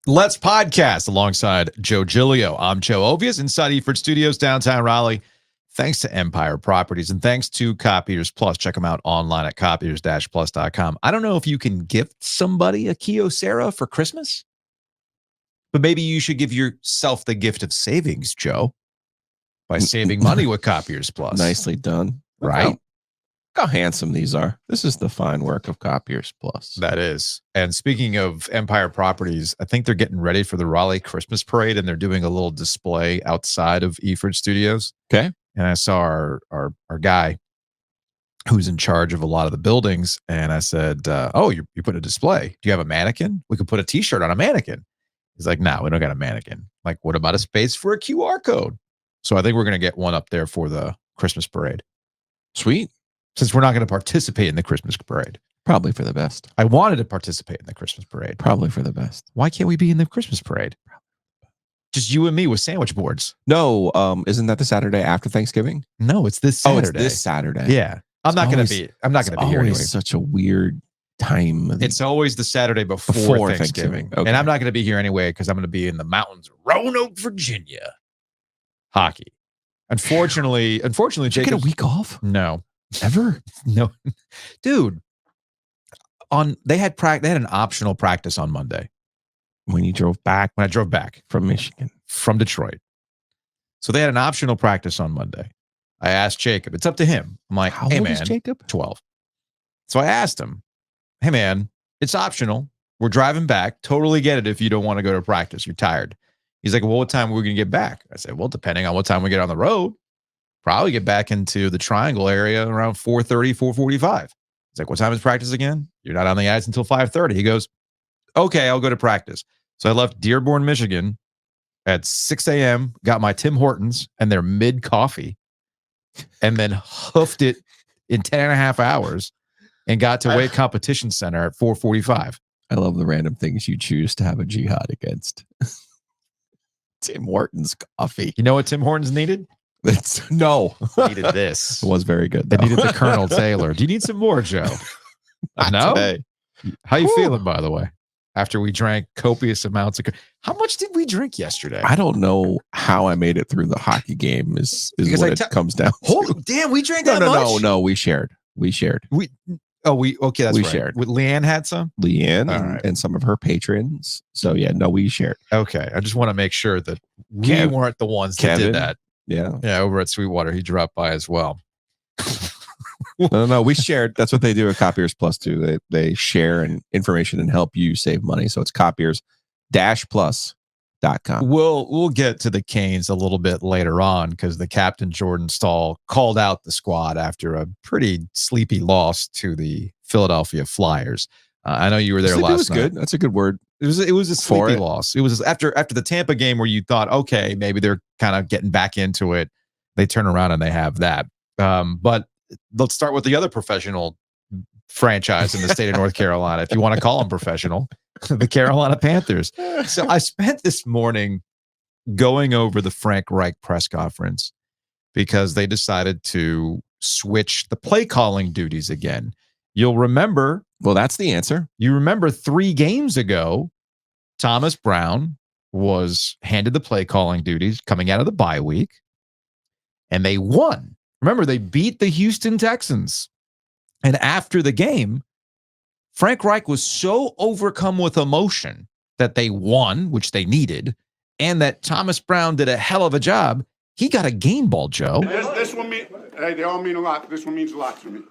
Let's Podcast alongside Joe Giglio. I'm Joe Ovias inside Eford Studios, downtown Raleigh. Thanks to Empire Properties and thanks to Copiers Plus. Check them out online at copiers-plus.com. I don't know if you can gift somebody a Kyocera for Christmas, but maybe you should give yourself the gift of savings, Joe, by saving money with Copiers Plus. Nicely done. Right? Look how handsome these are. This is the fine work of Copiers Plus. That is. And speaking of Empire Properties, I think they're getting ready for the Raleigh Christmas Parade, and they're doing a little display outside of Eford Studios. Okay. And I saw our guy who's in charge of a lot of the buildings, and I said, "Oh, you're putting a display. Do you have a mannequin? We could put a T-shirt on a mannequin." He's like, "No, we don't got a mannequin." Like, what about a space for a QR code? So I think we're going to get one up there for the Christmas parade. Sweet. Since we're not going to participate in the Christmas parade. Probably for the best. I wanted to participate in the Christmas parade. Probably for the best. Why can't we be in the Christmas parade? Just you and me with sandwich boards. No, isn't that the Saturday after Thanksgiving? No, it's this Saturday. Oh, it's this Saturday. Yeah. I'm not going to be here anyway. It's such a weird time. It's always the Saturday before Thanksgiving. Okay. And I'm not going to be here anyway because I'm going to be in the mountains of Roanoke, Virginia. Hockey. Unfortunately, Did you get a week off? No. Ever? No. Dude, they had an optional practice on Monday. When you drove back? When I drove back. From Michigan. From Detroit. So they had an optional practice on Monday. I asked Jacob. It's up to him. I'm like, how hey, old man. Is Jacob? 12. So I asked him, hey, man, it's optional. We're driving back. Totally get it if you don't want to go to practice. You're tired. He's like, well, what time are we going to get back? I said, well, depending on what time we get on the road, probably get back into the Triangle area around 4:30, 4:45. He's like, what time is practice again? You're not on the ice until 5:30. He goes, okay, I'll go to practice. So I left Dearborn, Michigan at 6 a.m., got my Tim Hortons and their mid coffee, and then hoofed it in 10 and a half hours and got to Wake Competition Center at 4:45. I love the random things you choose to have a jihad against. Tim Hortons coffee. You know what Tim Hortons needed? No. Needed this. It was very good. They needed the Colonel Taylor. Do you need some more, Joe? No? Today. How you feeling, by the way? After we drank copious amounts of... How much did we drink yesterday? I don't know how I made it through the hockey game is what it comes down to. Damn, we drank that much? No, we shared. Okay, that's right. Shared. Leanne had some? Leanne and some of her patrons. So yeah, no, we shared. Okay, I just want to make sure that we weren't the ones that did that. Yeah. Yeah, over at Sweetwater, he dropped by as well. No, we shared. That's what they do at Copiers Plus too. They share information and help you save money. So it's copiers-plus.com. We'll get to the Canes a little bit later on because the captain Jordan Staal called out the squad after a pretty sleepy loss to the Philadelphia Flyers. I know you were there last night. It was good. That's a good word. It was a sleepy loss. It was after the Tampa game where you thought, okay, maybe they're kind of getting back into it. They turn around and they have that. But let's start with the other professional franchise in the state of North Carolina, if you want to call them professional, the Carolina Panthers. So I spent this morning going over the Frank Reich press conference because they decided to switch the play calling duties again. You'll remember. Well, that's the answer. You remember 3 games ago, Thomas Brown was handed the play calling duties coming out of the bye week, and they won. Remember, they beat the Houston Texans. And after the game, Frank Reich was so overcome with emotion that they won, which they needed, and that Thomas Brown did a hell of a job. He got a game ball, Joe. This one they all mean a lot. This one means a lot to me.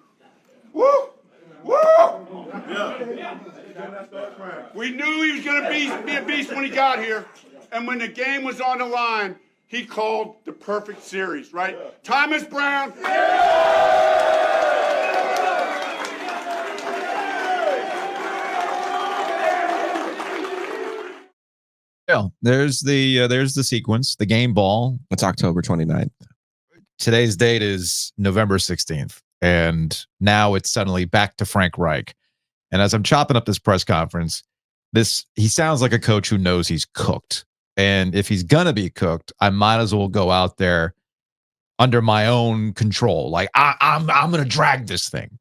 Woo! Woo! Yeah. We knew he was going to be a beast when he got here. And when the game was on the line, he called the perfect series, right? Thomas Brown. Yeah, there's the sequence, the game ball. It's October 29th. Today's date is November 16th. And now it's suddenly back to Frank Reich. And as I'm chopping up this press conference, he sounds like a coach who knows he's cooked. And if he's going to be cooked, I might as well go out there under my own control. Like, I'm going to drag this thing.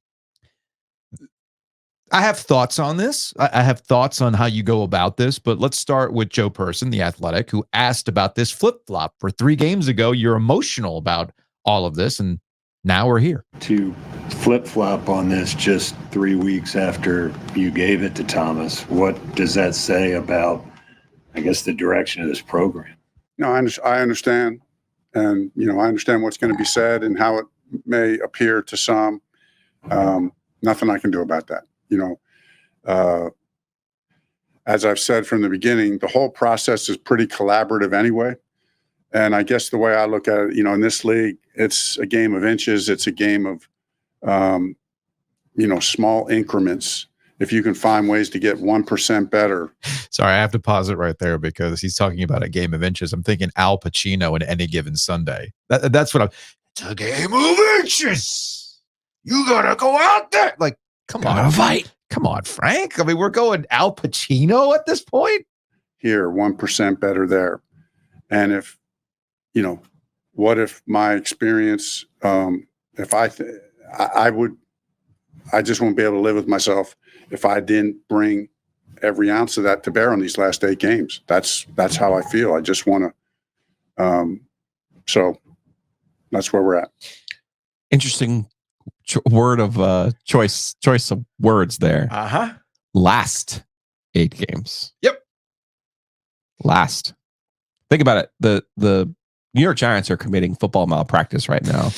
I have thoughts on this. I have thoughts on how you go about this, but let's start with Joe Person, the Athletic, who asked about this flip-flop for 3 games ago. You're emotional about all of this, and now we're here. To flip-flop on this just 3 weeks after you gave it to Thomas, what does that say about, I guess, the direction of this program? No, I understand. And, I understand what's going to be said and how it may appear to some. Nothing I can do about that. As I've said from the beginning, the whole process is pretty collaborative anyway. And I guess the way I look at it, in this league, it's a game of inches. It's a game of, small increments. If you can find ways to get 1% better. Sorry, I have to pause it right there because he's talking about a game of inches. I'm thinking Al Pacino in Any Given Sunday. That's what it's a game of inches. You gotta go out there. Like, come on, fight. Come on, Frank. I mean, we're going Al Pacino at this point. Here, 1% better there. And if, what if my experience, if I just won't be able to live with myself if I didn't bring every ounce of that to bear on these last 8 games. That's how I feel. I just want to, so that's where we're at. Interesting word of choice of words there. Last 8 games. Yep. Last. Think about it. The New York Giants are committing football malpractice right now.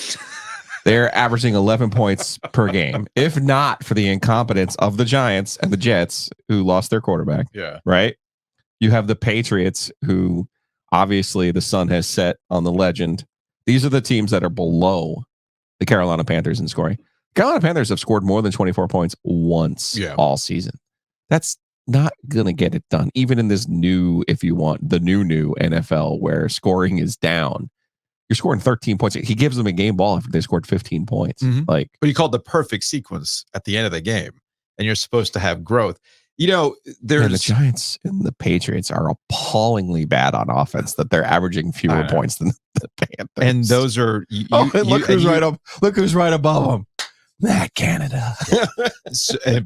They're averaging 11 points per game, if not for the incompetence of the Giants and the Jets, who lost their quarterback. Yeah. Right? You have the Patriots, who obviously the sun has set on the legend. These are the teams that are below the Carolina Panthers in scoring. Carolina Panthers have scored more than 24 points once all season. That's not going to get it done, even in this new, if you want, the new NFL where scoring is down. You're scoring 13 points. He gives them a game ball after they scored 15 points. Mm-hmm. But you called the perfect sequence at the end of the game, and you're supposed to have growth. There's the Giants and the Patriots are appallingly bad on offense that they're averaging fewer points than the Panthers. And those are look who's right above them. That Canada.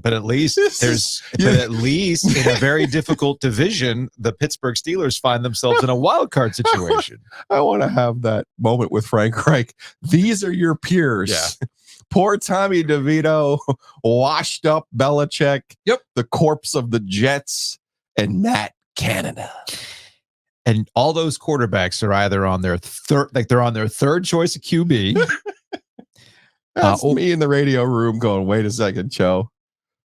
But at least in a very difficult division, the Pittsburgh Steelers find themselves in a wild card situation. I want to have that moment with Frank Reich. These are your peers. Yeah. Poor Tommy DeVito, washed up Belichick, the corpse of the Jets, and Matt Canada. And all those quarterbacks are either on their third choice of QB. That's me in the radio room going, wait a second, Joe.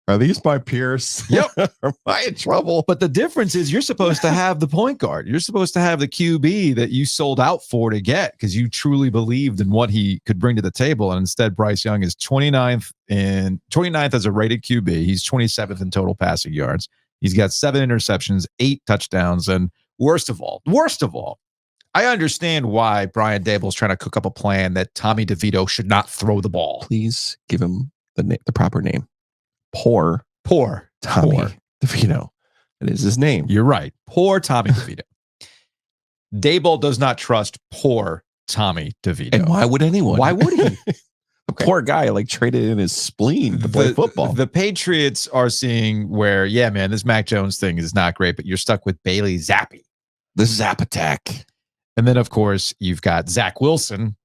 Are these my peers? Yep. Am I in trouble? But the difference is you're supposed to have the point guard. You're supposed to have the QB that you sold out for to get because you truly believed in what he could bring to the table. And instead, Bryce Young is 29th as a rated QB. He's 27th in total passing yards. He's got 7 interceptions, 8 touchdowns. And worst of all, I understand why Brian Daboll's trying to cook up a plan that Tommy DeVito should not throw the ball. Please give him the proper name. Poor Tommy DeVito. That is his name. You're right. Poor Tommy DeVito. Daboll does not trust poor Tommy DeVito. And why would anyone? Why would he? The poor guy traded in his spleen to play football. The Patriots are seeing where, this Mac Jones thing is not great, but you're stuck with Bailey Zappi. The Zap attack. And then, of course, you've got Zach Wilson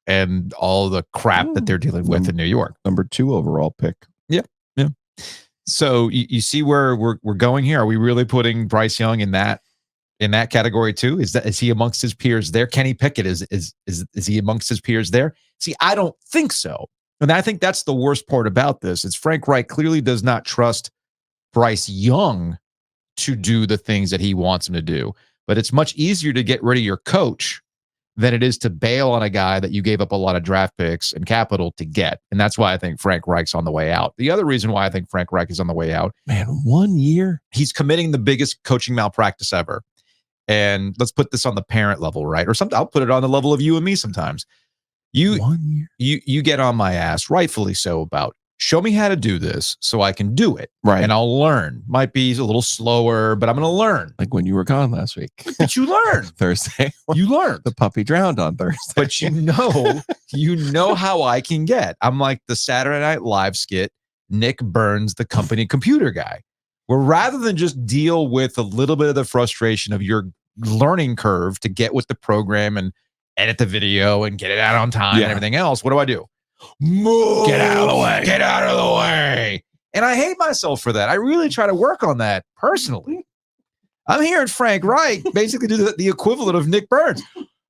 and all the crap that they're dealing with in New York. Number 2 overall pick. Yeah. So you see where we're going here. Are we really putting Bryce Young in that category too? Is he amongst his peers there? Kenny Pickett is he amongst his peers there? See, I don't think so. And I think that's the worst part about this. Is Frank Reich clearly does not trust Bryce Young to do the things that he wants him to do. But it's much easier to get rid of your coach than it is to bail on a guy that you gave up a lot of draft picks and capital to get. And that's why I think Frank Reich's on the way out. The other reason why I think Frank Reich is on the way out, 1 year, he's committing the biggest coaching malpractice ever. And let's put this on the parent level, right? Or something. I'll put it on the level of you and me sometimes. 1 year. You get on my ass, rightfully so, about show me how to do this so I can do it. Right. And I'll learn. Might be a little slower, but I'm going to learn. Like when you were gone last week. But you learn. Thursday. You learn. The puppy drowned on Thursday. But you know how I can get. I'm like the Saturday Night Live skit. Nick Burns, the company computer guy, where rather than just deal with a little bit of the frustration of your learning curve to get with the program and edit the video and get it out on time and everything else, what do? Move! Get out of the way. Get out of the way. And I hate myself for that. I really try to work on that personally. I'm hearing Frank Reich basically do the equivalent of Nick Burns.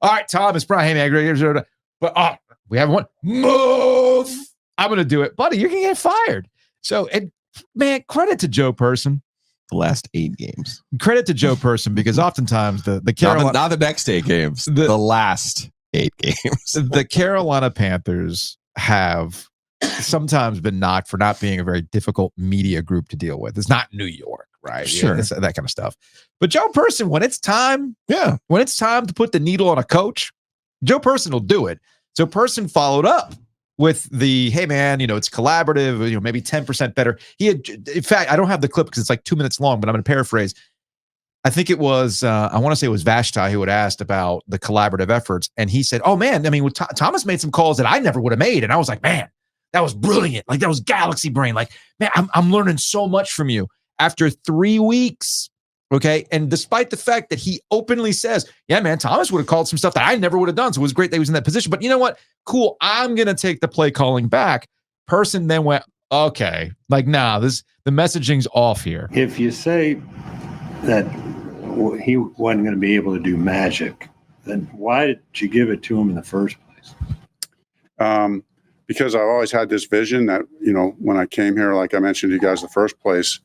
All right, Thomas Brown. Hey, man, but we have one. Move. I'm going to do it. Buddy, you're going to get fired. So, and man, credit to Joe Person. The last 8 games. Credit to Joe Person, because oftentimes the Carolina, not the next 8 games, the last 8 games. The Carolina Panthers have sometimes been knocked for not being a very difficult media group to deal with. It's not New York, right? Sure. Yeah, that kind of stuff. But Joe Person, when it's time to put the needle on a coach, Joe Person will do it. So Person followed up with the, hey man, it's collaborative, maybe 10% better. He had, in fact, I don't have the clip because it's like 2 minutes long, but I'm going to paraphrase. I think it was, I want to say it was Vashti who had asked about the collaborative efforts. And he said, oh man, I mean, Thomas made some calls that I never would have made. And I was like, man, that was brilliant. Like that was galaxy brain. Like, man, I'm learning so much from you after 3 weeks. Okay. And despite the fact that he openly says, yeah, man, Thomas would have called some stuff that I never would have done. So it was great that he was in that position. But you know what? Cool. I'm going to take the play calling back. Person then went, okay, like, nah, the messaging's off here. If you say that he wasn't going to be able to do magic, then why did you give it to him in the first place? Because I've always had this vision that, when I came here, like I mentioned to you guys the first place,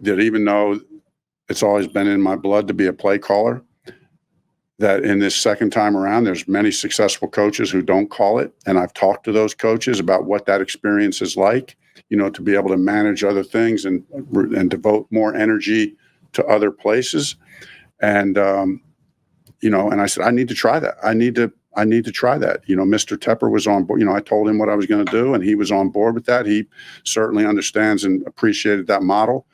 that even though it's always been in my blood to be a play caller, that in this second time around, there's many successful coaches who don't call it. And I've talked to those coaches about what that experience is like, to be able to manage other things and devote more energy to other places. And, and I said, I need to try that. I need to try that. Mr. Tepper was on board. I told him what I was going to do, and he was on board with that. He certainly understands and appreciated that model.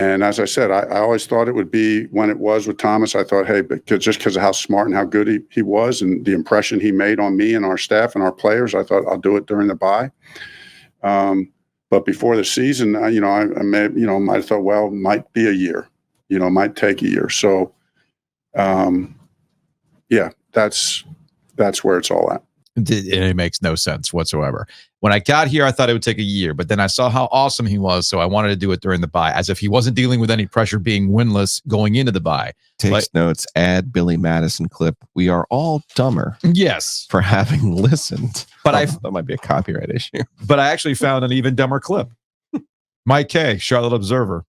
And as I said, I always thought it would be when it was with Thomas. I thought, hey, just because of how smart and how good he was and the impression he made on me and our staff and our players, I thought I'll do it during the bye. But before the season, I might have thought, well, might be a year, might take a year. So, yeah, that's where it's all at. It makes no sense whatsoever. When I got here, I thought it would take a year, but then I saw how awesome he was, so I wanted to do it during the bye, as if he wasn't dealing with any pressure being winless going into the bye. Takes notes, add Billy Madison clip. We are all dumber. Yes. For having listened. But that might be a copyright issue. But I actually found an even dumber clip. Mike K., Charlotte Observer.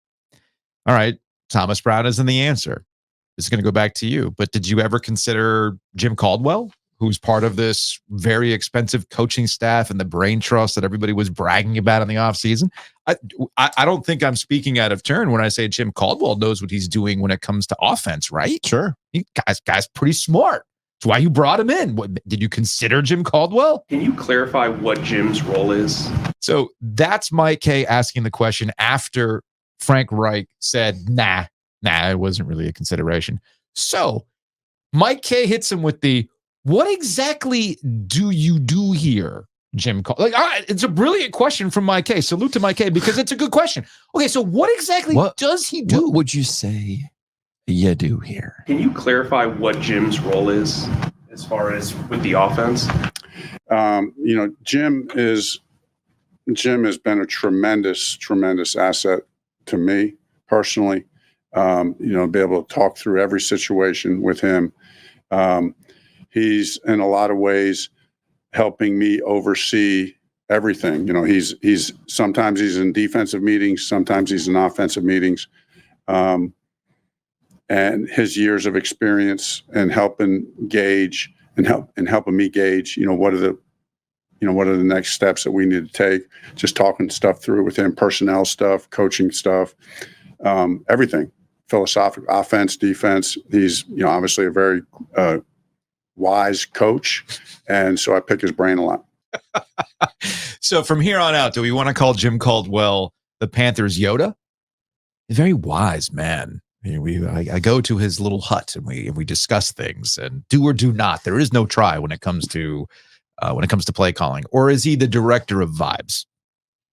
All right, Thomas Brown isn't the answer. This is going to go back to you, but did you ever consider Jim Caldwell, who's part of this very expensive coaching staff and the brain trust that everybody was bragging about in the offseason? I don't think I'm speaking out of turn when I say Jim Caldwell knows what he's doing when it comes to offense, right? Sure. Guy's pretty smart. That's why you brought him in. Did you consider Jim Caldwell? Can you clarify what Jim's role is? So that's Mike K. asking the question after Frank Reich said, nah, it wasn't really a consideration. So Mike K. hits him with the, what exactly do you do here, Jim? All right, it's a brilliant question from Mike K. Salute to Mike K. because it's a good question. Okay, so what exactly does he do? What would you say you do here? Can you clarify what Jim's role is as far as with the offense? Jim has been a tremendous asset to me personally. Be able to talk through every situation with him. He's in a lot of ways helping me oversee everything. He's sometimes he's in defensive meetings, sometimes he's in offensive meetings. And his years of experience and helping gauge and helping me gauge, what are the next steps that we need to take, just talking stuff through with him, personnel stuff, coaching stuff, everything, philosophical, offense, defense. He's, obviously a very, wise coach, and so I pick his brain a lot. So from here on out, do we want to call Jim Caldwell the Panthers Yoda? A very wise man. I go to his little hut and we discuss things and do or do not. There is no try when it comes to when it comes to play calling, or is he the director of vibes?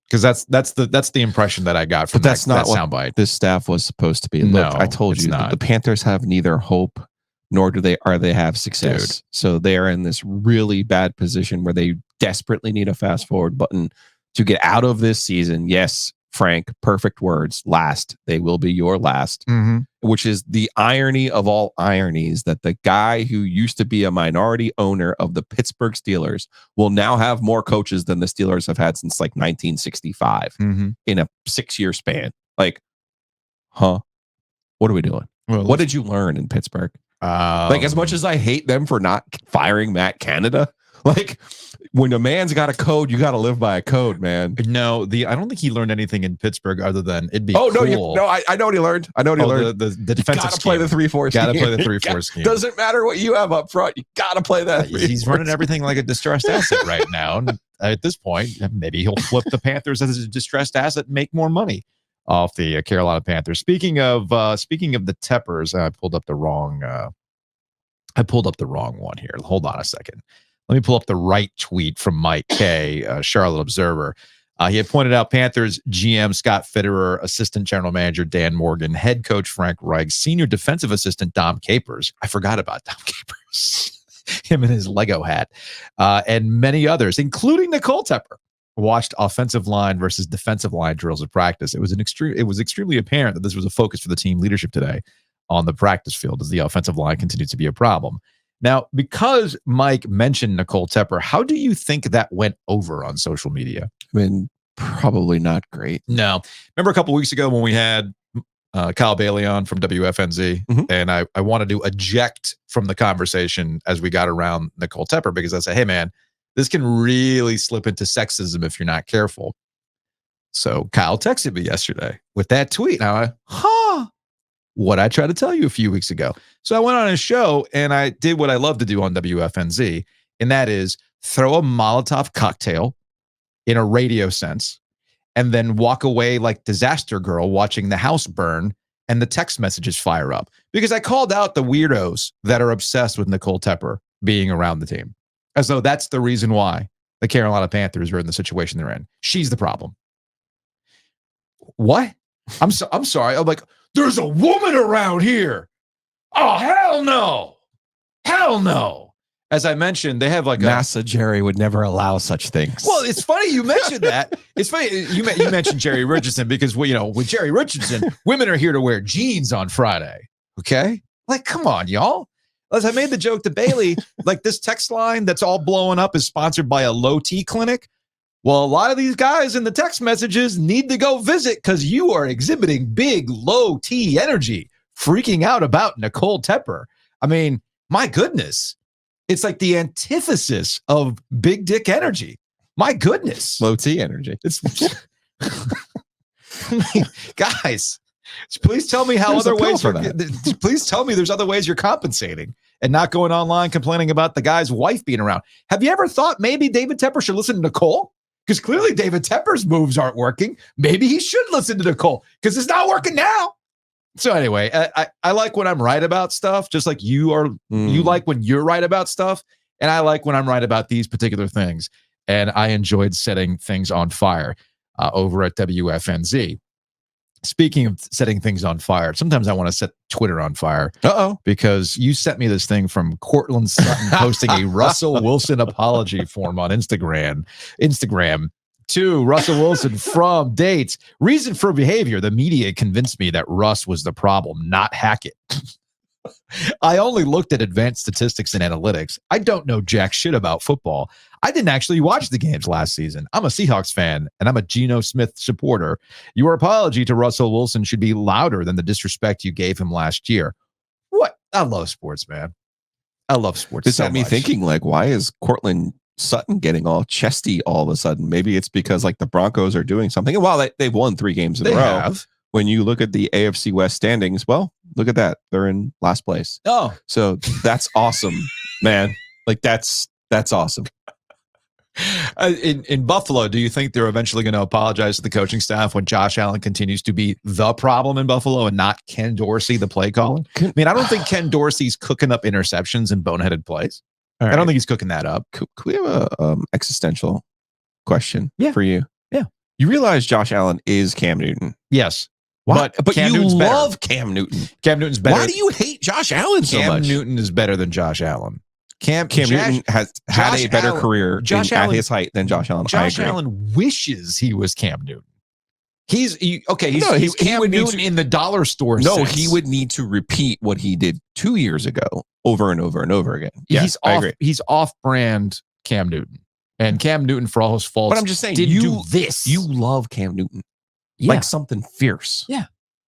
Because that's the impression that I got from that's not what soundbite. this staff was supposed to be. No, Look, I told it's you not. the Panthers have neither hope nor do they have success. Dude. So they are in this really bad position where they desperately need a fast forward button to get out of this season. Yes, Frank, perfect words. Last, they will be your last, which is the irony of all ironies that the guy who used to be a minority owner of the Pittsburgh Steelers will now have more coaches than the Steelers have had since like 1965 in a 6-year span. Like, huh? What are we doing? Well, what did you learn in Pittsburgh? Like, as much as I hate them for not firing Matt Canada, like, when a man's got a code, you got to live by a code, man. No, I don't think he learned anything in Pittsburgh other than it'd be cool. I know what he learned. I know what he learned. The defensive got to play the 3-4 scheme. Got to play the 3-4 scheme. Doesn't matter what you have up front. You got to play that. He's running everything like a distressed asset right now. And at this point, maybe he'll flip the Panthers as a distressed asset and make more money off the Carolina Panthers. Speaking of the Teppers, I pulled up the wrong one here. Hold on a second. Let me pull up the right tweet from Mike K, Charlotte Observer. He had pointed out Panthers GM Scott Fitterer, assistant general manager Dan Morgan, head coach Frank Reich, senior defensive assistant Dom Capers. I forgot about Dom Capers, him in his Lego hat, and many others, including Nicole Tepper, watched offensive line versus defensive line drills at practice. It was extremely apparent that this was a focus for the team leadership today on the practice field as the offensive line continues to be a problem. Now, because Mike mentioned Nicole Tepper, how do you think that went over on social media? I mean, probably not great. No. Remember a couple weeks ago when we had Kyle Bailey on from WFNZ, and I wanted to eject from the conversation as we got around Nicole Tepper because I said, hey, man, this can really slip into sexism if you're not careful. So Kyle texted me yesterday with that tweet. And I went, what I tried to tell you a few weeks ago. So I went on his show and I did what I love to do on WFNZ, and that is throw a Molotov cocktail in a radio sense and then walk away like Disaster Girl watching the house burn and the text messages fire up. Because I called out the weirdos that are obsessed with Nicole Tepper being around the team, as though that's the reason why the Carolina Panthers are in the situation they're in. She's the problem. What? I'm sorry. I'm like, there's a woman around here. Oh, hell no. Hell no. As I mentioned, they have like NASA Jerry would never allow such things. Well, it's funny you mentioned that. It's funny you mentioned Jerry Richardson because, with Jerry Richardson, women are here to wear jeans on Friday. Okay? Like, come on, y'all. As I made the joke to Bailey, like this text line that's all blowing up is sponsored by a low T clinic. Well, a lot of these guys in the text messages need to go visit because you are exhibiting big, low T energy, freaking out about Nicole Tepper. I mean, my goodness. It's like the antithesis of big dick energy. My goodness. Low T energy. It's guys, please tell me how There's other ways. Please tell me there's other ways you're compensating and not going online complaining about the guy's wife being around. Have you ever thought maybe David Tepper should listen to Nicole? Because clearly David Tepper's moves aren't working. Maybe he should listen to Nicole because it's not working now. So anyway, I like when I'm right about stuff, just like you are. You like when you're right about stuff, and I like when I'm right about these particular things. And I enjoyed setting things on fire over at WFNZ. Speaking of setting things on fire, sometimes I want to set Twitter on fire. Because you sent me this thing from Cortland Sutton posting a Russell Wilson apology form on Instagram. To Russell Wilson from dates. Reason for behavior. The media convinced me that Russ was the problem, not Hackett. I only looked at advanced statistics and analytics. I don't know jack shit about football. I didn't actually watch the games last season. I'm a Seahawks fan, and I'm a Geno Smith supporter. Your apology to Russell Wilson should be louder than the disrespect you gave him last year. What? I love sports, man. I love sports. This so had me much. thinking, like, why is Cortland Sutton getting all chesty all of a sudden? Maybe it's because like the Broncos are doing something. And while they've won 3 games in a row, when you look at the AFC West standings, well, look at that. They're in last place. Oh, so that's awesome, man. Like that's awesome. In Buffalo, do you think they're eventually going to apologize to the coaching staff when Josh Allen continues to be the problem in Buffalo and not Ken Dorsey, the play caller? I mean, I don't think Ken Dorsey's cooking up interceptions and boneheaded plays. All I don't right. think he's cooking that up. Could we have a existential question Yeah. for you? Yeah. You realize Josh Allen is Cam Newton. Yes. Why? But Cam you Newton's better. love Cam Newton. Cam Newton's better. Why do you hate Josh Allen so Cam much? Newton is better than Josh Allen. Cam Newton has had Josh a better Allen- career Josh at Allen- his height than Josh Allen. I Josh agree. Allen wishes he was Cam Newton. He's No, he's he Cam would need Newton to- in the dollar store No, sense. he would need to repeat what he did 2 years ago over and over and over again. Yes, I agree. He's off-brand Cam Newton. And Cam Newton, for all his faults, But I'm just saying, didn't do this. You love Cam Newton. Yeah. Like something fierce. Yeah.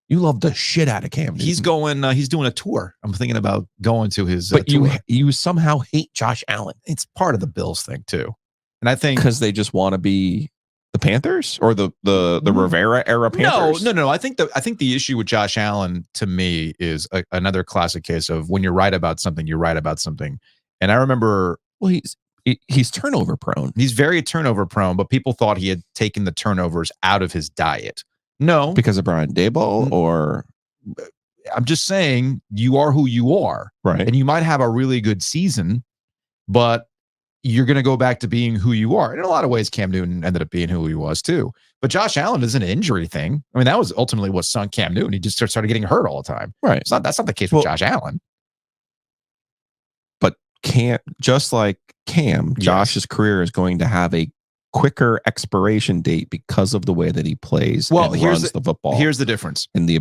You love the shit out of Cam Newton. He's going. He's doing a tour. I'm thinking about going to his. But tour. you somehow hate Josh Allen It's part of the Bills thing too, and I think because they just want to be the Panthers or the Rivera era Panthers. No. I think the issue with Josh Allen to me is another classic case of when you're right about something, you're right about something. And I remember, Well, he's turnover prone. he's very turnover prone, but people thought he had taken the turnovers out of his diet. No, Because of Brian Daboll or I'm just saying you are who you are. right. And you might have a really good season, but you're going to go back to being who you are. In a lot of ways, Cam Newton ended up being who he was too. But Josh Allen is an injury thing. I mean, that was ultimately what sunk Cam Newton. He just started getting hurt all the time. Right. That's not the case with Josh Allen. But just like Cam, Yes. Josh's career is going to have a quicker expiration date because of the way that he plays Well, and here's runs the football. Here's the difference. And the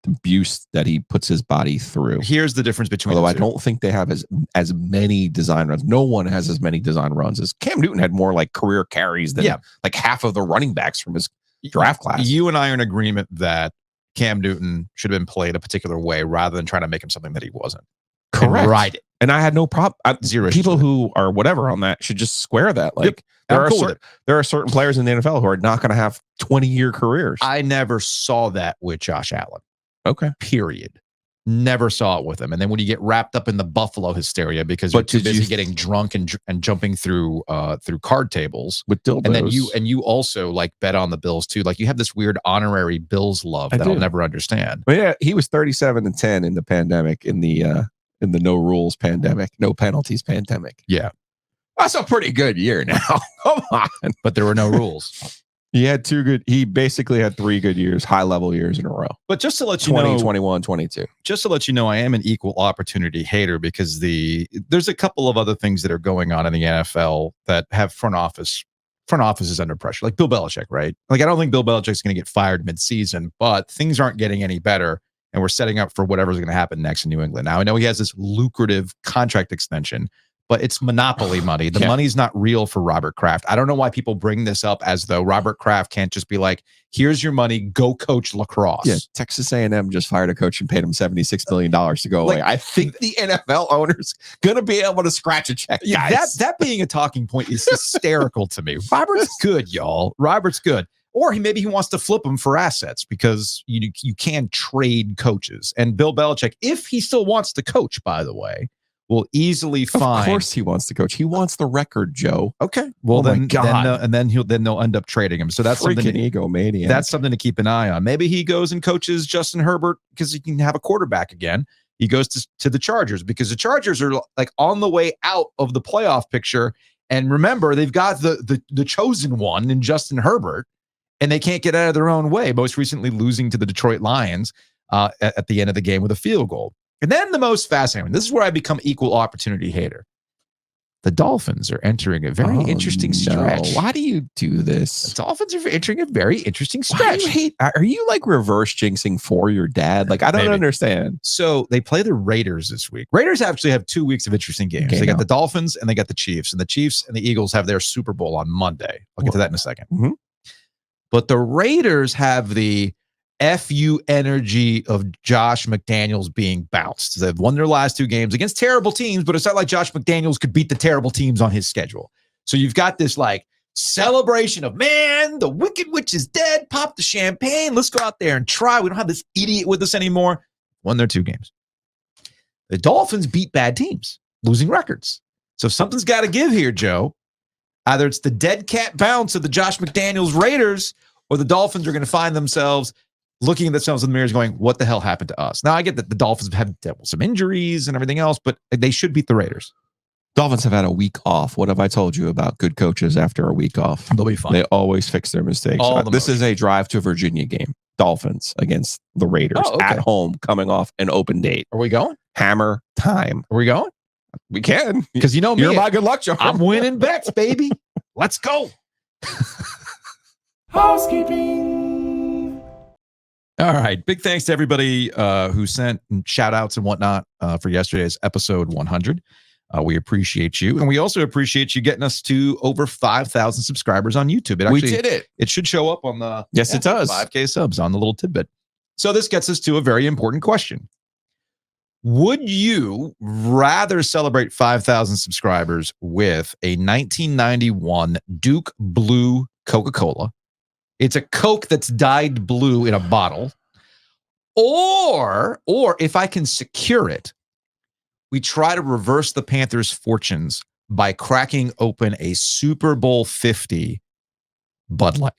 abuse that he puts his body through. Here's the difference between Although the I two. don't think they have as many design runs. No one has as many design runs as Cam Newton had more like career carries than like half of the running backs from his draft class. You and I are in agreement that Cam Newton should have been played a particular way rather than trying to make him something that he wasn't. Correct. And ride it. And I had no problem. Zero issues People with it. who are whatever on that should just square that. Like Yep. I'm cool with it. there are certain players in the NFL who are not going to have 20-year careers. I never saw that with Josh Allen. Okay. Period. Never saw it with him. And then when you get wrapped up in the Buffalo hysteria because you're But too did busy you- getting drunk and jumping through card tables, With dildos. and then you also like bet on the Bills too. Like you have this weird honorary Bills love I that I'll do. never understand. But yeah, he was 37-10 in the pandemic, in the no rules pandemic, no penalties pandemic. Yeah, That's a pretty good year now. Come on. but there were no rules. He basically had 3 good years, high level years in a row. But just to let you 20, know, 21, 22. just to let you know, I am an equal opportunity hater because there's a couple of other things that are going on in the NFL that have front offices under pressure, like Bill Belichick, right? Like I don't think Bill Belichick's going to get fired mid-season, but things aren't getting any better, and we're setting up for whatever's going to happen next in New England. Now I know he has this lucrative contract extension, but it's monopoly money. The money's not real for Robert Kraft. I don't know why people bring this up as though Robert Kraft can't just be like, here's your money, go coach lacrosse. Yeah, Texas A&M just fired a coach and paid him $76 million to go away. I think the NFL owner's going to be able to scratch a check, Yeah, guys. that being a talking point is hysterical to me. Robert's good, y'all. Robert's good. Or maybe he wants to flip them for assets because you can trade coaches. And Bill Belichick, if he still wants to coach, by the way, will easily find. Of course he wants to coach. He wants the record, Joe. Okay. Well, Oh my then, God. then they'll end up trading him. So that's Freaking something. egomaniac. That's something to keep an eye on. Maybe he goes and coaches Justin Herbert because he can have a quarterback again. He goes to the Chargers because the Chargers are like on the way out of the playoff picture. And remember, they've got the chosen one in Justin Herbert, and they can't get out of their own way. Most recently losing to the Detroit Lions at the end of the game with a field goal. And then the most fascinating, this is where I become equal opportunity hater. The Dolphins are entering a very interesting stretch. Why do you do The this? Dolphins are entering a very interesting Why do stretch. you hate? Are you like reverse jinxing for your dad? Like, I don't Maybe. understand. So they play the Raiders this week. Raiders actually have 2 weeks of interesting games. Okay, They got now. the Dolphins and they got the Chiefs. And the Chiefs and the Eagles have their Super Bowl on Monday. I'll get to that in a second. Mhm. But the Raiders have the FU energy of Josh McDaniels being bounced. They've won their last 2 games against terrible teams, but it's not like Josh McDaniels could beat the terrible teams on his schedule. So you've got this like celebration of, man, the Wicked Witch is dead. Pop the champagne. Let's go out there and try. We don't have this idiot with us anymore. Won their 2 games. The Dolphins beat bad teams, losing records. So something's got to give here, Joe. Either it's the dead cat bounce of the Josh McDaniels Raiders, or the Dolphins are going to find themselves looking at themselves in the mirrors going, what the hell happened to us? Now, I get that the Dolphins have dealt with some injuries and everything else, but they should beat the Raiders. Dolphins have had a week off. What have I told you about good coaches after a week off? They'll be fine. They always fix their mistakes. This is a drive to Virginia game. Dolphins against the Raiders at home, coming off an open date. Are we going? Hammer time. Are we going? We can. Because you know me. You're my good luck charm. I'm winning bets, baby. Let's go. Housekeeping. All right. Big thanks to everybody who sent shout outs and whatnot for yesterday's episode 100. We appreciate you. And we also appreciate you getting us to over 5,000 subscribers on YouTube. We did it. It should show up on the Yes, it does. 5K subs on the little tidbit. So this gets us to a very important question. Would you rather celebrate 5,000 subscribers with a 1991 Duke Blue Coca-Cola? It's a Coke that's dyed blue in a bottle. Or if I can secure it, we try to reverse the Panthers' fortunes by cracking open a Super Bowl 50 Bud Light.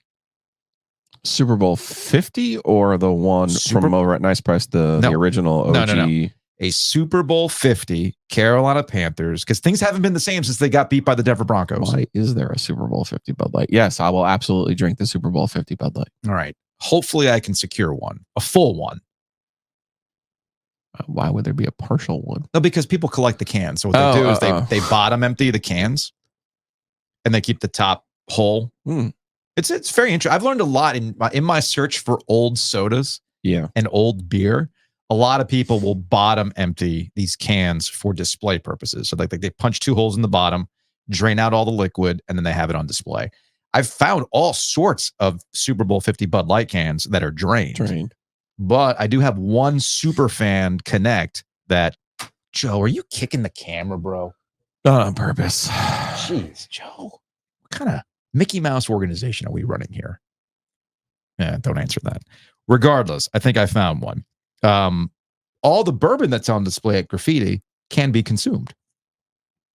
Super Bowl 50 or the one from over at Nice Price, the original OG? No. A Super Bowl 50 Carolina Panthers, because things haven't been the same since they got beat by the Denver Broncos. Why is there a Super Bowl 50 Bud Light? Yes, I will absolutely drink the Super Bowl 50 Bud Light. All right. Hopefully I can secure one, a full one. Why would there be a partial one? No, because people collect the cans. So what they do is they bottom empty the cans and they keep the top whole. It's very interesting. I've learned a lot in my search for old sodas and old beer. A lot of people will bottom empty these cans for display purposes. So like they punch 2 holes in the bottom, drain out all the liquid, and then they have it on display. I've found all sorts of Super Bowl 50 Bud Light cans that are drained. But I do have one super fan connect that, Joe, are you kicking the camera, bro? Not on purpose. Jeez, Joe. What kind of Mickey Mouse organization are we running here? Yeah, don't answer that. Regardless, I think I found one. All the bourbon that's on display at Graffiti can be consumed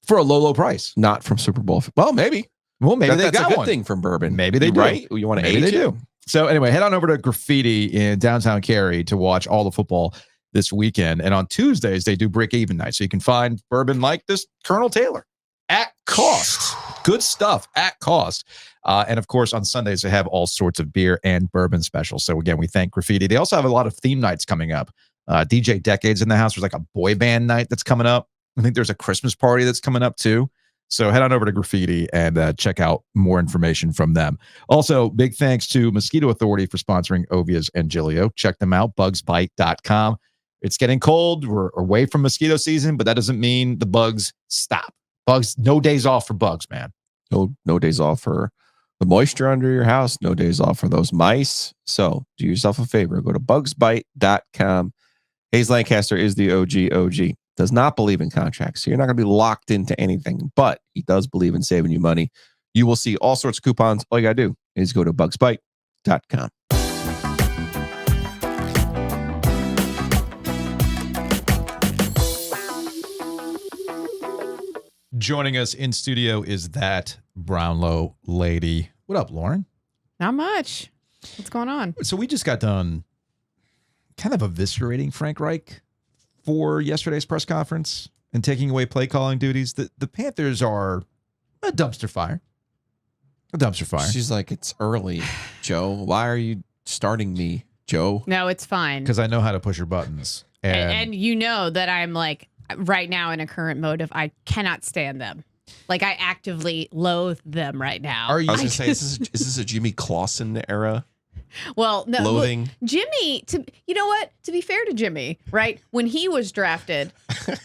for a low price. Not from Super Bowl. Well, maybe. Well, maybe they that's got a good one thing from bourbon. Maybe they do. Right? You want to age they it? do. So anyway, head on over to Graffiti in downtown Cary to watch all the football this weekend. And on Tuesdays, they do break even night. So you can find bourbon like this Colonel Taylor at cost. Good stuff at cost. And of course, on Sundays, they have all sorts of beer and bourbon specials. So again, we thank Graffiti. They also have a lot of theme nights coming up. DJ Decades in the house. There's like a boy band night that's coming up. I think there's a Christmas party that's coming up too. So head on over to Graffiti and check out more information from them. Also, big thanks to Mosquito Authority for sponsoring Ovia's and Gilio. Check them out, bugsbite.com. It's getting cold. We're away from mosquito season, but that doesn't mean the bugs stop. Bugs, no days off for bugs, man. No days off for the moisture under your house. No days off for those mice. So do yourself a favor. Go to bugsbite.com. Hayes Lancaster is the OG. Does not believe in contracts. So you're not going to be locked into anything, but he does believe in saving you money. You will see all sorts of coupons. All you got to do is go to bugsbite.com. Joining us in studio is that Brownlow lady. What up, Lauren? Not much. What's going on? So we just got done kind of eviscerating Frank Reich for yesterday's press conference and taking away play calling duties. The Panthers are a dumpster fire. A dumpster fire. She's like, it's early, Joe. Why are you starting me, Joe? No, it's fine. Because I know how to push your buttons. And you know that I'm like right now in a current mode of I cannot stand them. Like I actively loathe them right now. Are you? I was going to say, is this a Jimmy Clausen era? Well, no, loathing. Jimmy, you know what? To be fair to Jimmy, right? When he was drafted,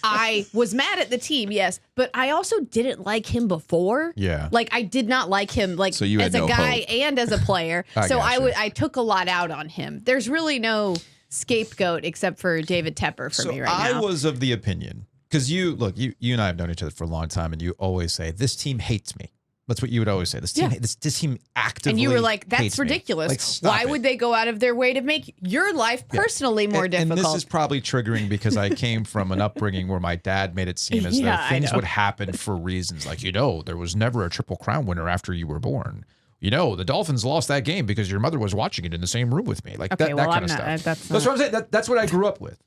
I was mad at the team, yes, but I also didn't like him before. Yeah. Like I did not like him like so you as had a no guy hope. And as a player. So gotcha. I took a lot out on him. There's really no scapegoat except for David Tepper for me right now. I was of the opinion, because you and I have known each other for a long time, and you always say, this team hates me. That's what you would always say. This team actively and you were like, hates that's me. ridiculous. Like, stop Why it. would they go out of their way to make your life personally more difficult? And this is probably triggering because I came from an upbringing where my dad made it seem as though things would happen for reasons. Like, there was never a Triple Crown winner after you were born. The Dolphins lost that game because your mother was watching it in the same room with me. Like that kind of stuff. That's what I'm saying. That's what I grew up with.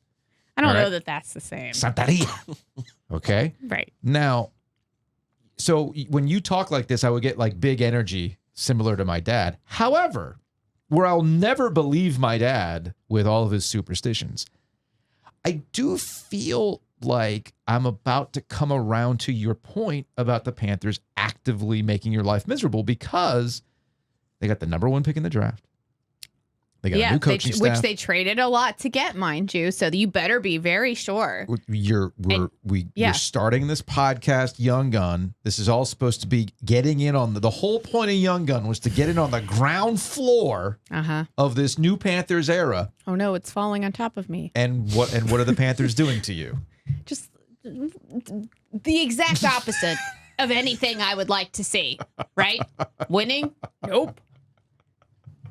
I don't know that that's the same. Santeria. Okay. Right. Now, So when you talk like this, I would get like big energy, similar to my dad. However, where I'll never believe my dad with all of his superstitions, I do feel like I'm about to come around to your point about the Panthers actively making your life miserable because they got the number 1 pick in the draft. They got a new coaching staff, which they traded a lot to get, mind you. So you better be very sure. You're starting this podcast, Young Gun. This is all supposed to be getting in on the whole point of Young Gun was to get in on the ground floor of this new Panthers era. Oh no, it's falling on top of me. And what are the Panthers doing to you? Just the exact opposite of anything I would like to see. Right? Winning? Nope.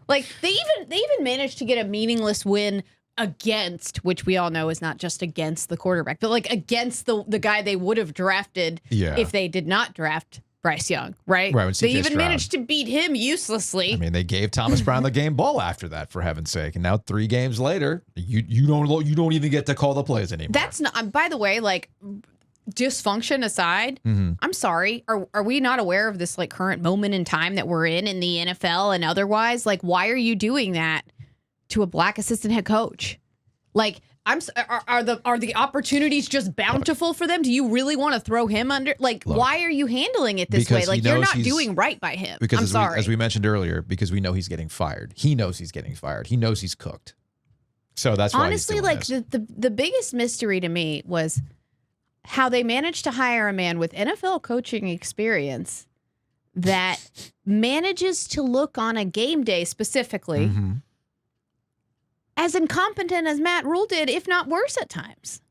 Like they even managed to get a meaningless win against, which we all know is not just against the quarterback, but like against the guy they would have drafted if they did not draft Bryce Young, right? They even managed to beat him uselessly. I mean, they gave Thomas Brown the game ball after that, for heaven's sake. And now 3 games later, you don't even get to call the plays anymore. That's not. By the way, like. Dysfunction aside, I'm sorry. Are we not aware of this like current moment in time that we're in the NFL and otherwise? Like, why are you doing that to a black assistant head coach? Like, are the opportunities just bountiful for them? Do you really want to throw him under? Like, why are you handling it this way? Like, you're not doing right by him. Because I'm sorry. As we mentioned earlier, because we know he's getting fired. He knows he's getting fired. He knows he's cooked. So that's why honestly, like the biggest mystery to me was how they managed to hire a man with NFL coaching experience that manages to look on a game day specifically as incompetent as Matt Rule did, if not worse at times.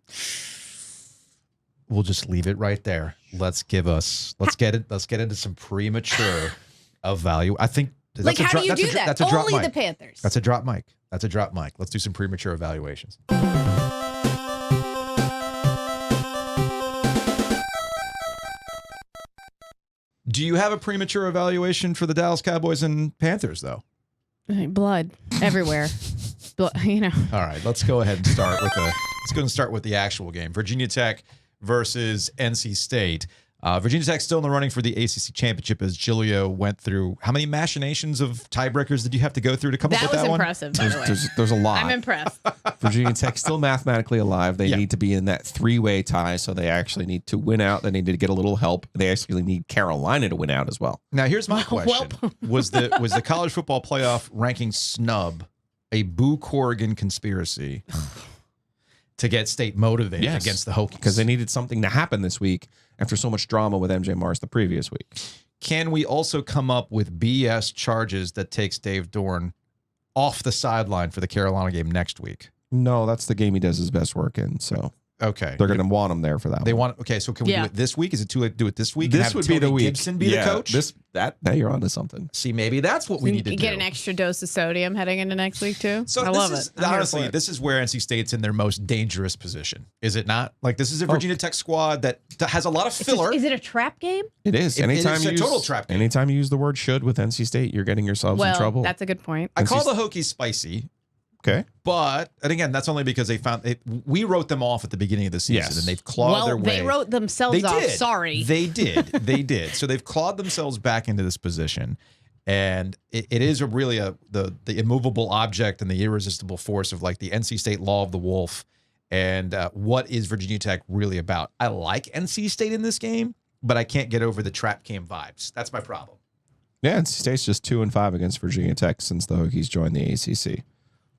We'll just leave it right there. Let's get into some premature value. I think that's like, how do you do that? That's a drop Only mic. the Panthers. That's a drop mic. Let's do some premature evaluations. Do you have a premature evaluation for the Dallas Cowboys and Panthers, though? Blood everywhere. All right, let's go ahead and start with the actual game. Virginia Tech versus NC State. Virginia Tech still in the running for the ACC championship as Giglio went through. How many machinations of tiebreakers did you have to go through to come up with that one? That was impressive. There's a lot. I'm impressed. Virginia Tech still mathematically alive. They need to be in that 3-way tie, so they actually need to win out. They need to get a little help. They actually need Carolina to win out as well. Now, here's my question: Was the college football playoff ranking snub a Boo Corrigan conspiracy to get State motivated against the Hokies? Because they needed something to happen this week after so much drama with MJ Morris the previous week. Can we also come up with BS charges that takes Dave Dorn off the sideline for the Carolina game next week? No, that's the game he does his best work in. So okay, they're going to want him there for that. So can we do it this week? Is it too late to do it this week? This would be the week. Gibson be the coach. Now you're onto something. See, maybe that's what we need to do. Get an extra dose of sodium heading into next week too. So I love it. Honestly, this is where NC State's in their most dangerous position, is it not? Like, this is a Virginia Tech squad that has a lot of filler. Is it a trap game? It is. It's a total trap game. Anytime you use the word "should" with NC State, you're getting yourselves in trouble. That's a good point. I call the Hokies spicy. Okay. And again, that's only because we wrote them off at the beginning of the season, and they've clawed their way. They wrote themselves off. Sorry. They did. So they've clawed themselves back into this position, and it is really the immovable object and the irresistible force of like the NC State law of the wolf. And what is Virginia Tech really about? I like NC State in this game, but I can't get over the trap game vibes. That's my problem. Yeah, NC State's just 2-5 against Virginia Tech since the Hokies joined the ACC.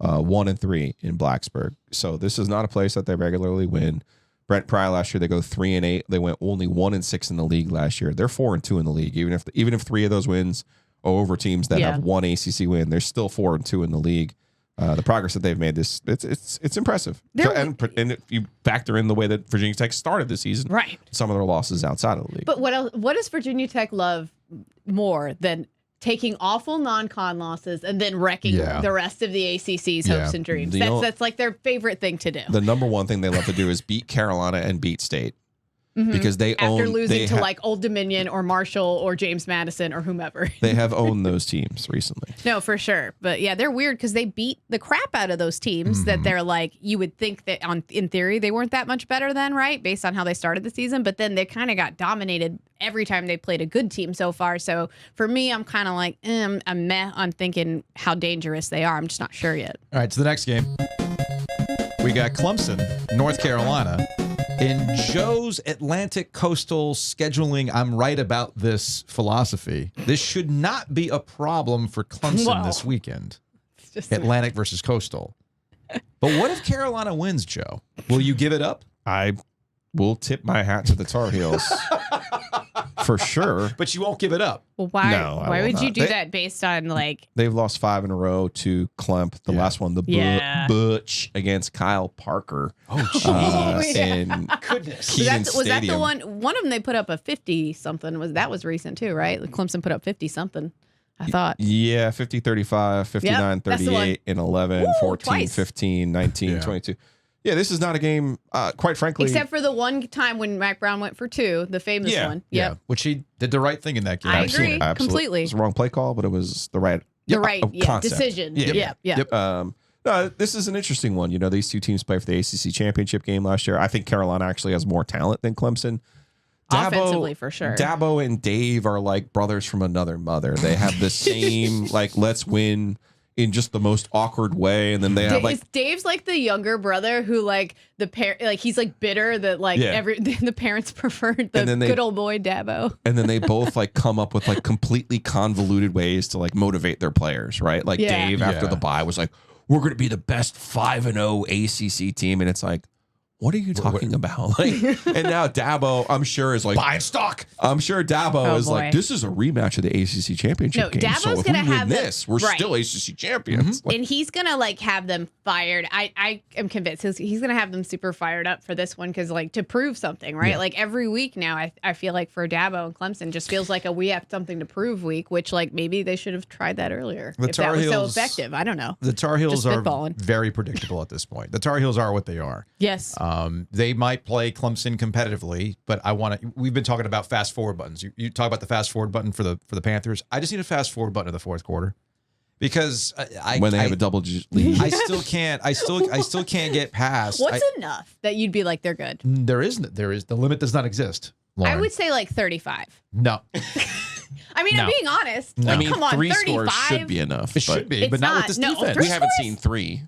1-3 in Blacksburg. So this is not a place that they regularly win. Brent Pry last year, they go 3-8. They went only 1-6 in the league last year. They're 4-2 in the league. Even if 3 of those wins are over teams that have one ACC win, they're still 4-2 in the league. The progress that they've made, it's impressive. And if you factor in the way that Virginia Tech started the season, right? Some of their losses outside of the league. But what does Virginia Tech love more than taking awful non-con losses and then wrecking the rest of the ACC's hopes and dreams? That's like their favorite thing to do. The number one thing they love to do is beat Carolina and beat State. because they After own losing to like Old Dominion or Marshall or James Madison or whomever. They have owned those teams recently. No, for sure. But yeah, they're weird because they beat the crap out of those teams that they're like, you would think that in theory they weren't that much better than, right? Based on how they started the season. But then they kind of got dominated every time they played a good team so far. So for me, I'm kind of like, I'm meh on thinking how dangerous they are. I'm just not sure yet. All right, so the next game, we got Clemson, North Carolina. In Joe's Atlantic Coastal scheduling, I'm right about this philosophy. This should not be a problem for Clemson this weekend. Atlantic versus Coastal. But what if Carolina wins, Joe? Will you give it up? I will tip my hat to the Tar Heels for sure. But you won't give it up. Well, why? No, I why will would you not. do that based on like? They've lost 5 in a row to Clemp. The last one, the Butch against Kyle Parker. And Goodness. Keaton Was that the Stadium. one? One of them they put up a 50-something. That was recent too, right? Clemson put up 50-something. I thought. Yeah, 50, 35, 59, that's the one. 38, and 11, Woo, 14, twice. 15, 19, 22. Yeah, this is not a game, quite frankly. Except for the one time when Mac Brown went for 2, the famous one. Yeah, Yep. which he did the right thing in that game. I I've seen agree. it. completely. It was the wrong play call, but it was the right concept. Decision. Yeah. Yep. No, this is an interesting one. You know, these two teams play for the ACC championship game last year. I think Carolina actually has more talent than Clemson. Offensively, for sure. Dabo and Dave are like brothers from another mother. They have the same, like, let's win in just the most awkward way. And then they have like Dave's like the younger brother who like he's like bitter that like the parents preferred the good old boy Dabo. And then they both like come up with like completely convoluted ways to like motivate their players, right? Like Dave after the bye was like, we're going to be the best 5-0 ACC team. And it's like, what are you talking about? Like, and now Dabo, I'm sure, is like buying stock. I'm sure Dabo is boy. like, this is a rematch of the ACC championship game. Dabo's So if gonna we win have this, we're still ACC champions. Like, And he's gonna like have them fired. I am convinced he's gonna have them super fired up for this one because like to prove something, right? Like every week now, I feel like for Dabo and Clemson just feels like we have something to prove week, which like maybe they should have tried that earlier. The if Tar that was Heels- so effective, I don't know. The Tar Heels Just are spitballing. very predictable at this point. The Tar Heels are what they are. Yes. They might play Clemson competitively, but we've been talking about fast forward buttons. You talk about the fast forward button for the Panthers. I just need a fast forward button in the fourth quarter because when they have a double lead. I still can't get past. What's enough that you'd be like they're good? There is the limit does not exist. Lauren. I would say like 35. No. I mean, I'm No. being honest. No. Like, I mean, come on, 3 35. scores should be enough. It should be, It's but not with not. this No, defense. We haven't seen 3.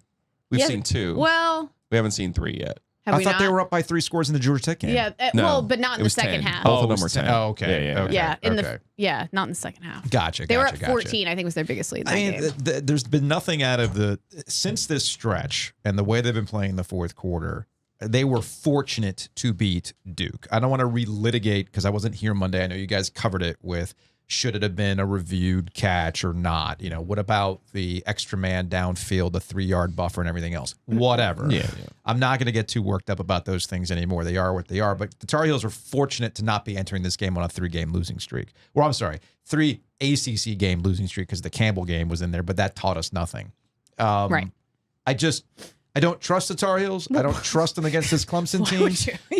We've Yeah. seen 2. Well, We haven't seen 3 yet. have I we thought not? they were up by 3 scores in the Georgia Tech game. Yeah. No, well, but not it in the was second 10. half. Both of it them was were 10. Oh, okay. Yeah. Okay. Yeah, okay. not in the second half. Gotcha. They were up gotcha. 14. I think was their biggest lead in that I mean, game. there's been nothing out of since this stretch and the way they've been playing the fourth quarter. They were fortunate to beat Duke. I don't want to relitigate because I wasn't here Monday. I know you guys covered it with should it have been a reviewed catch or not? You know, what about the extra man downfield, the 3-yard buffer and everything else? Whatever. Yeah. I'm not going to get too worked up about those things anymore. They are what they are. But the Tar Heels are fortunate to not be entering this game on a 3-game losing streak. Well, I'm sorry, 3 ACC game losing streak because the Campbell game was in there, but that taught us nothing. Right. I don't trust the Tar Heels. I don't trust them against this Clemson team.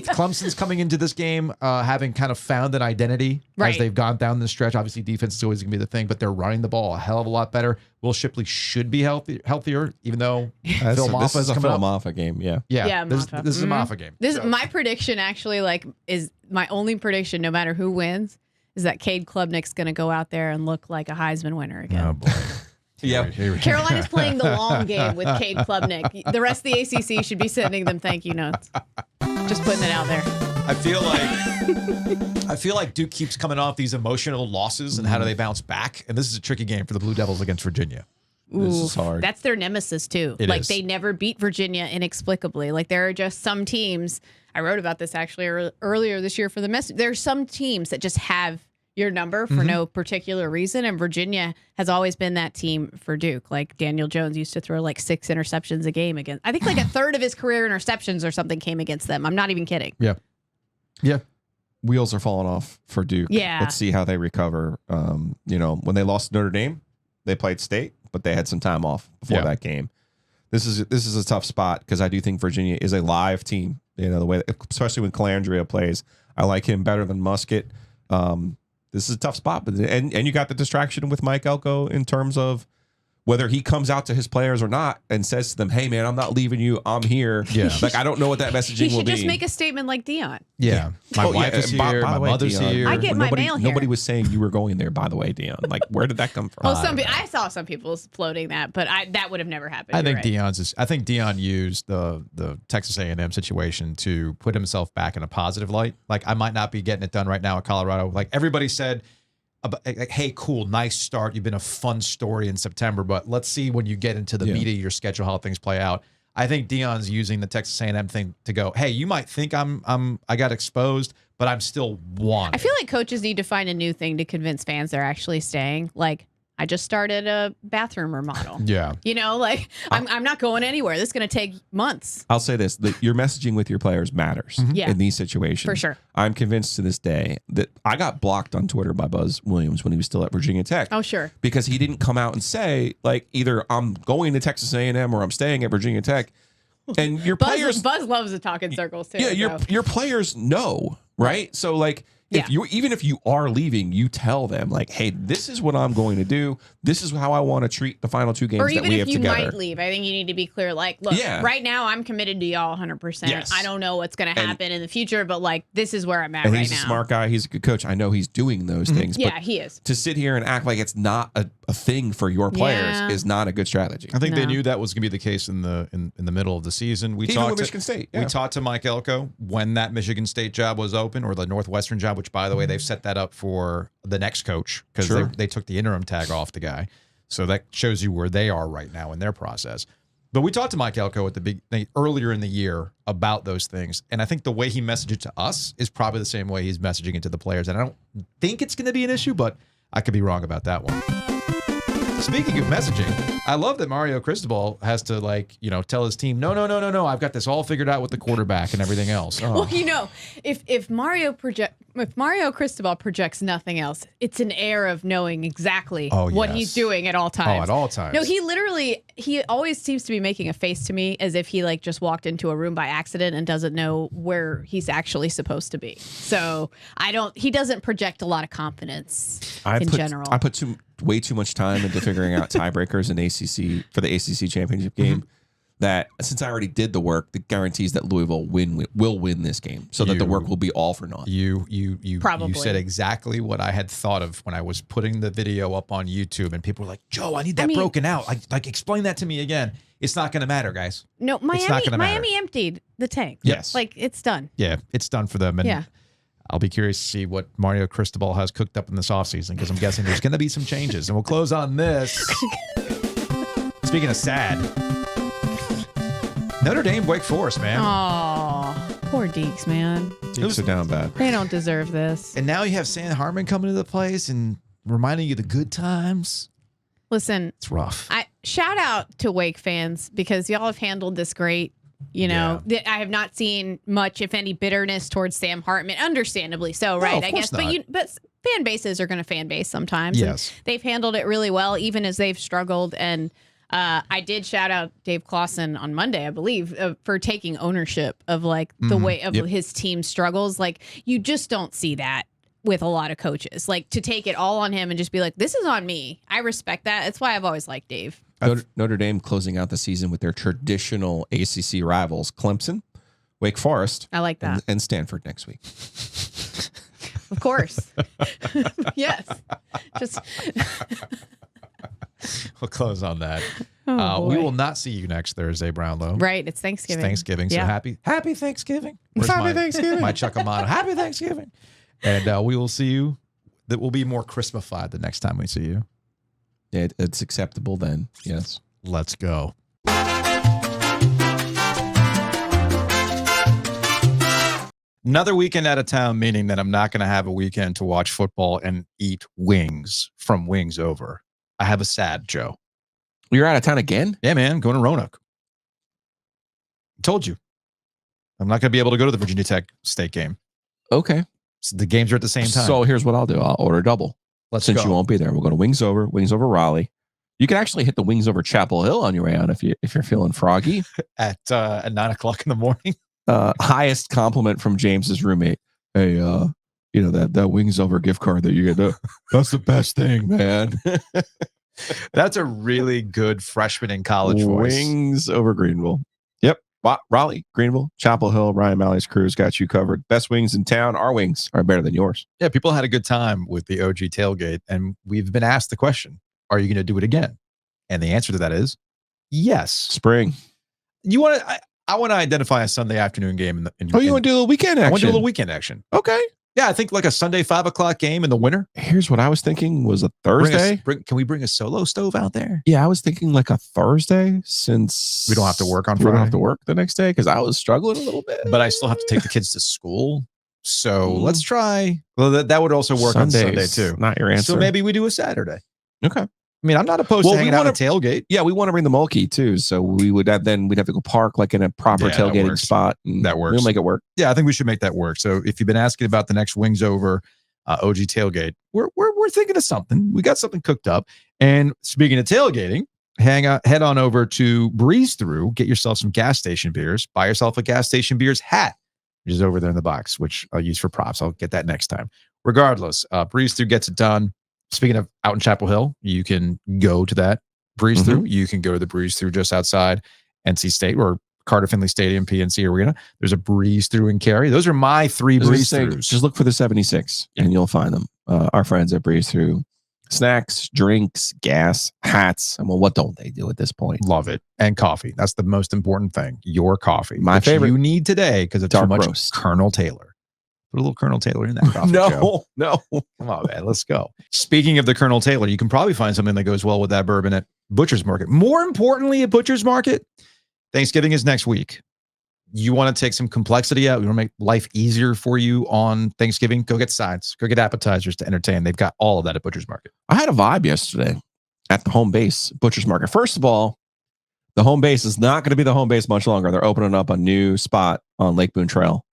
Clemson's coming into this game having kind of found an identity as Right. they've gone down the stretch. Obviously, defense is always going to be the thing, but they're running the ball a hell of a lot better. Will Shipley should be healthier, even though Phil This Maffa is a coming Phil up. Maffa game. Yeah. Yeah, this Maffa. is a Maffa game. This my prediction actually is my only prediction no matter who wins is that Cade Klubnik's going to go out there and look like a Heisman winner again. Oh boy. Yeah. Carolina's playing the long game with Cade Klubnik. The rest of the ACC should be sending them thank you notes. Just putting it out there. I feel like Duke keeps coming off these emotional losses, and how do they bounce back? And this is a tricky game for the Blue Devils against Virginia. This is hard. That's their nemesis too. It like is. they never beat Virginia inexplicably. Like there are just some teams. I wrote about this actually earlier this year for the message. There are some teams that just have your number for no particular reason, and Virginia has always been that team for Duke. Like Daniel Jones used to throw like 6 interceptions a game against. I think like a third of his career interceptions or something came against them. I'm not even kidding. Yeah. Wheels are falling off for Duke. Yeah. Let's see how they recover. When they lost to Notre Dame, they played State, but they had some time off before that game. This is a tough spot because I do think Virginia is a live team. You know, the way, especially when Calandria plays. I like him better than Musket. This is a tough spot, but and you got the distraction with Mike Elko in terms of whether he comes out to his players or not and says to them, "Hey, man, I'm not leaving you. I'm here." Yeah. Like, I don't know what that messaging He will should be. just make a statement like Dion. Yeah. My wife is and here. by My the way, mother's Dion, here. I get my nobody, mail here. Nobody was saying you were going there, by the way, Dion. Like, where did that come from? Well, I saw some people floating that, but that would have never happened. I You're think right. I think Dion used the Texas A&M situation to put himself back in a positive light. Like, I might not be getting it done right now at Colorado. Like, everybody said, like, hey, cool, nice start. You've been a fun story in September, but let's see when you get into the meat of your schedule how things play out. I think Dion's using the Texas A&M thing to go, hey, you might think I got exposed, but I'm still wanted. I feel like coaches need to find a new thing to convince fans they're actually staying. Like, I just started a bathroom remodel. Yeah. You know, like, I'm not going anywhere. This is going to take months. I'll say this, that your messaging with your players matters Yeah. in these situations. For sure. I'm convinced to this day that I got blocked on Twitter by Buzz Williams when he was still at Virginia Tech. Oh, sure. Because he didn't come out and say, like, either I'm going to Texas A&M or I'm staying at Virginia Tech. And your players... Buzz loves to talk in circles, too. Yeah, so. your players know, right? So, like, if even if you are leaving, you tell them, like, hey, this is what I'm going to do. This is how I want to treat the final two games Or that even we if have you together. might leave, I think you need to be clear. Like, look, right now I'm committed to y'all 100%. Yes. I don't know what's going to happen in the future, but like, this is where I'm at And right he's now. a smart guy. He's a good coach. I know he's doing those things. Yeah, but he is. to sit here and act like it's not a thing for your players Yeah. is not a good strategy. I think they No. knew that was going to be the case in the middle of the season. We Even talked with to Michigan State. We Yeah. talked to Mike Elko when that Michigan State job was open, or the Northwestern job, which, by the way, they've set that up for the next coach because Sure. they took the interim tag off the guy. So that shows you where they are right now in their process. But we talked to Mike Elko at earlier in the year about those things, and I think the way he messaged it to us is probably the same way he's messaging it to the players. And I don't think it's going to be an issue, but I could be wrong about that one. Speaking of messaging, I love that Mario Cristobal has to, like, tell his team, no, I've got this all figured out with the quarterback and everything else. Oh. Well, if Mario Cristobal projects nothing else, it's an air of knowing exactly what he's doing at all times. Oh, at all times. No, he always seems to be making a face to me as if he like just walked into a room by accident and doesn't know where he's actually supposed to be. So he doesn't project a lot of confidence in general. I put way too much time into figuring out tiebreakers in ACC for the ACC championship game. That since I already did the work, that guarantees that Louisville will win this game, so that the work will be all for naught. You Probably. said exactly what I had thought of when I was putting the video up on YouTube, and people were like, "Joe, I need that broken out. Like, explain that to me again." It's not going to matter, guys. No, Miami emptied the tank. Yes. Like, it's done. Yeah, it's done for them. And I'll be curious to see what Mario Cristobal has cooked up in this offseason, because I'm guessing there's going to be some changes. And we'll close on this. Speaking of sad, Notre Dame, Wake Forest, man. Oh, poor Deeks, man. Dukes are down bad. They don't deserve this. And now you have Sam Hartman coming to the place and reminding you the good times. Listen, It's rough. Shout out to Wake fans, because y'all have handled this great. I have not seen much, if any, bitterness towards Sam Hartman. Understandably so, right? of I course guess, not. but fan bases are going to fan base sometimes. Yes. And they've handled it really well, even as they've struggled. And I did shout out Dave Clawson on Monday, I believe, for taking ownership of like the way of his team struggles. Like, you just don't see that with a lot of coaches. Like, to take it all on him and just be like, this is on me. I respect that. That's why I've always liked Dave. Notre Dame closing out the season with their traditional ACC rivals, Clemson, Wake Forest, I like that. and Stanford next week. Of course. Yes. Just We'll close on that. Oh, we boy. will not see you next Thursday, Brownlow. right. It's It's Thanksgiving. Thanksgiving. So Yeah. happy Thanksgiving. Happy Thanksgiving. My Chuckamano. Happy Thanksgiving. And we will see you. That will be more Christmasified the next time we see you. It's acceptable then. Yes. Let's go. Another weekend out of town, meaning that I'm not going to have a weekend to watch football and eat wings from Wings Over. I have a sad, Joe. You're out of town again? Yeah, man, going to Roanoke. I told you. I'm not going to be able to go to the Virginia Tech State game. Okay. So the games are at the same time. So here's what I'll do. I'll order double. Since you won't be there, we'll go to Wings Over Raleigh. You can actually hit the Wings Over Chapel Hill on your way out if you're feeling froggy. at 9 o'clock in the morning. Highest compliment from James's roommate. hey, that Wings Over gift card that you get, that's the best thing, man. That's a really good freshman in college voice. Wings Over Greenville. Yep. Raleigh, Greenville, Chapel Hill, Ryan Malley's crew's got you covered. Best wings in town. Our wings are better than yours. Yeah, people had a good time with the OG tailgate, and we've been asked the question, are you going to do it again? And the answer to that is yes. Spring. You want to? I want to identify a Sunday afternoon game. You want to do a little weekend action? I want to do a little weekend action. Okay. Yeah, I think like a Sunday 5:00 game in the winter. Here's what I was thinking was a Thursday. Can we bring a solo stove out there? Yeah, I was thinking like a Thursday since we don't have to work on Friday. We don't have to work the next day because I was struggling a little bit. But I still have to take the kids to school. So let's try. Well, that would also work on Sunday too. Not your answer. So maybe we do a Saturday. Okay. I mean, I'm not opposed to hanging out at a tailgate. Yeah, we want to bring the mulkey too. So we'd have to go park like in a proper tailgating spot. And that works. We'll make it work. Yeah, I think we should make that work. So if you've been asking about the next Wings Over OG tailgate, we're thinking of something. We got something cooked up. And speaking of tailgating, head on over to Breeze Through, get yourself some gas station beers, buy yourself a gas station beers hat, which is over there in the box, which I'll use for props. I'll get that next time. Regardless, Breeze Through gets it done. Speaking of out in Chapel Hill, you can go to that Breeze Through. You can go to the Breeze Through just outside NC State or Carter Finley Stadium, PNC Arena. There's a Breeze Through in Cary. Those are my 3 Breeze Throughs. Just look for the 76 and you'll find them. Our friends at Breeze Through. Snacks, drinks, gas, hats. I mean, what don't they do at this point? Love it. And coffee. That's the most important thing. Your coffee. My favorite. You need today because it's dark too much roast. Colonel Taylor. Put a little Colonel Taylor in that coffee. No. Come on, man. Let's go. Speaking of the Colonel Taylor, you can probably find something that goes well with that bourbon at Butcher's Market. More importantly, at Butcher's Market, Thanksgiving is next week. You want to take some complexity out. You want to make life easier for you on Thanksgiving. Go get sides. Go get appetizers to entertain. They've got all of that at Butcher's Market. I had a vibe yesterday at the home base, Butcher's Market. First of all, the home base is not going to be the home base much longer. They're opening up a new spot on Lake Boone Trail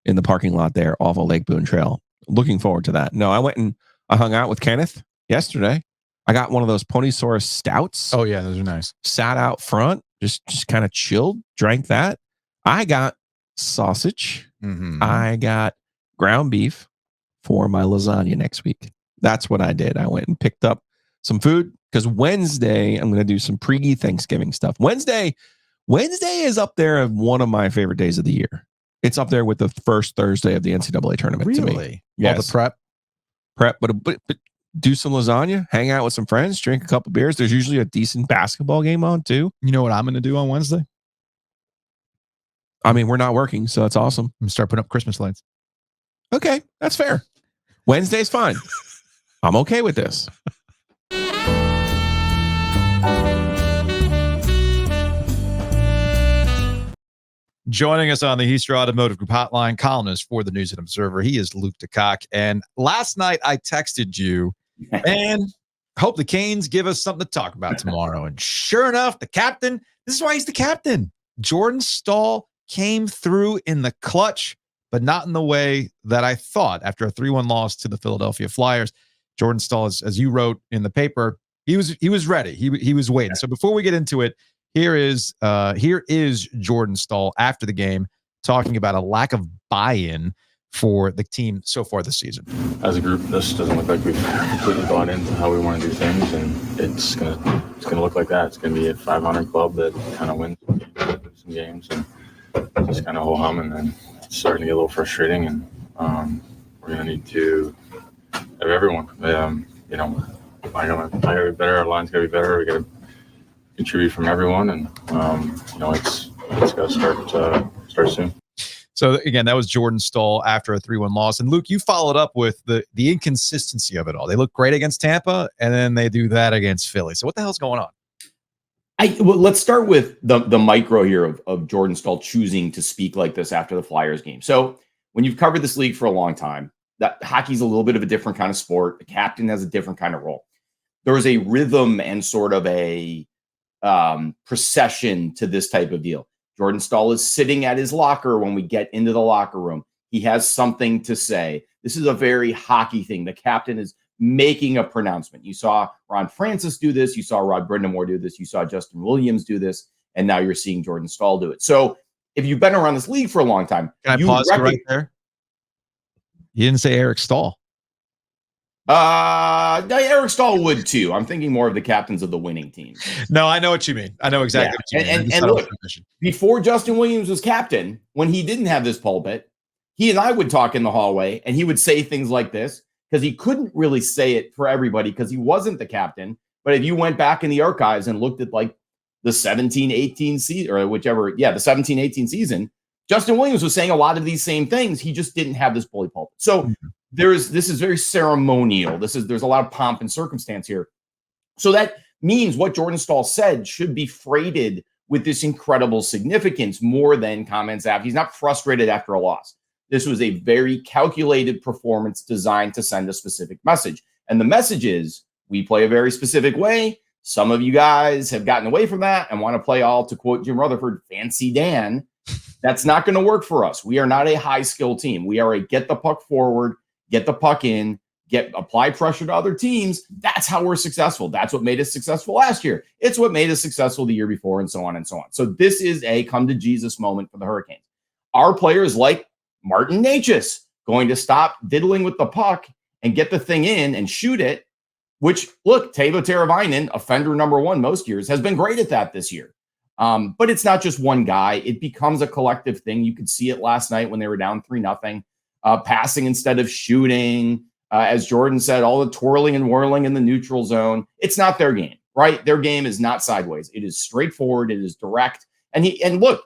in the parking lot there off of Lake Boone Trail. Looking forward to that. No, I went and I hung out with Kenneth yesterday. I got one of those Ponysaurus stouts. Oh, yeah. Those are nice. Sat out front, just kind of chilled, drank that. I got sausage. I got ground beef for my lasagna next week. That's what I did. I went and picked up some food because Wednesday, I'm going to do some pre-Thanksgiving stuff. Wednesday is up there as one of my favorite days of the year. It's up there with the first Thursday of the NCAA tournament to me. Yes. All the prep, but do some lasagna, hang out with some friends, drink a couple beers. There's usually a decent basketball game on too. You know what I'm going to do on Wednesday? I mean, we're not working, so that's awesome. I'm going to start putting up Christmas lights. Okay, that's fair. Wednesday's fine. I'm okay with this. Joining us on the Heaster Automotive Group hotline, columnist for the News and Observer. He is Luke DeCock. And last night I texted you, and hope the Canes give us something to talk about tomorrow. And sure enough, the captain, this is why he's the captain. Jordan Staal came through in the clutch, but not in the way that I thought. After a 3-1 loss to the Philadelphia Flyers, Jordan Staal, as you wrote in the paper, he was ready. He was waiting. So before we get into it, here is Jordan Staal after the game talking about a lack of buy-in for the team so far this season. As a group, this doesn't look like we've completely bought into how we want to do things, and it's gonna look like that. It's gonna be a 500 club that kind of wins some games and just kind of ho hum, and then it's starting to get a little frustrating, and we're gonna need to have everyone. I gotta be better. Our line's gotta be better. We gotta contribute from everyone, and it's got to start soon. So again, that was Jordan Staal after a 3-1 loss. And Luke, you followed up with the inconsistency of it all. They look great against Tampa, and then they do that against Philly. So what the hell's going on? Let's start with the micro here of Jordan Staal choosing to speak like this after the Flyers game. So when you've covered this league for a long time, that hockey's a little bit of a different kind of sport. The captain has a different kind of role. There is a rhythm and sort of a procession to this type of deal. Jordan Staal is sitting at his locker when we get into the locker room. He has something to say. This is a very hockey thing. The captain is making a pronouncement. You saw Ron Francis do this. You saw Rod Brindamore do this. You saw Justin Williams do this. And now you're seeing Jordan Staal do it. So if you've been around this league for a long time, can I pause right there? He didn't say Eric Staal. Eric Staal would too. I'm thinking more of the captains of the winning teams. No, I know what you mean. I know exactly what you mean. And look, before Justin Williams was captain, when he didn't have this pulpit, he and I would talk in the hallway, and he would say things like this because he couldn't really say it for everybody because he wasn't the captain. But if you went back in the archives and looked at like the 17-18 season or whichever, the 17-18 season, Justin Williams was saying a lot of these same things. He just didn't have this bully pulpit. So this is very ceremonial. There's a lot of pomp and circumstance here. So that means what Jordan Staal said should be freighted with this incredible significance more than comments after. He's not frustrated after a loss. This was a very calculated performance designed to send a specific message. And the message is we play a very specific way. Some of you guys have gotten away from that and want to play all, to quote Jim Rutherford, fancy Dan. That's not going to work for us. We are not a high skill team. We are a get the puck forward, get the puck in, apply pressure to other teams. That's how we're successful. That's what made us successful last year. It's what made us successful the year before, and so on and so on. So this is a come to Jesus moment for the Hurricanes. Our players like Martin Necas going to stop diddling with the puck and get the thing in and shoot it, which, look, Teuvo Teravainen, offender number one most years, has been great at that this year. But it's not just one guy. It becomes a collective thing. You could see it last night when they were down 3-0, passing instead of shooting. As Jordan said, all the twirling and whirling in the neutral zone. It's not their game, right? Their game is not sideways. It is straightforward. It is direct. And look,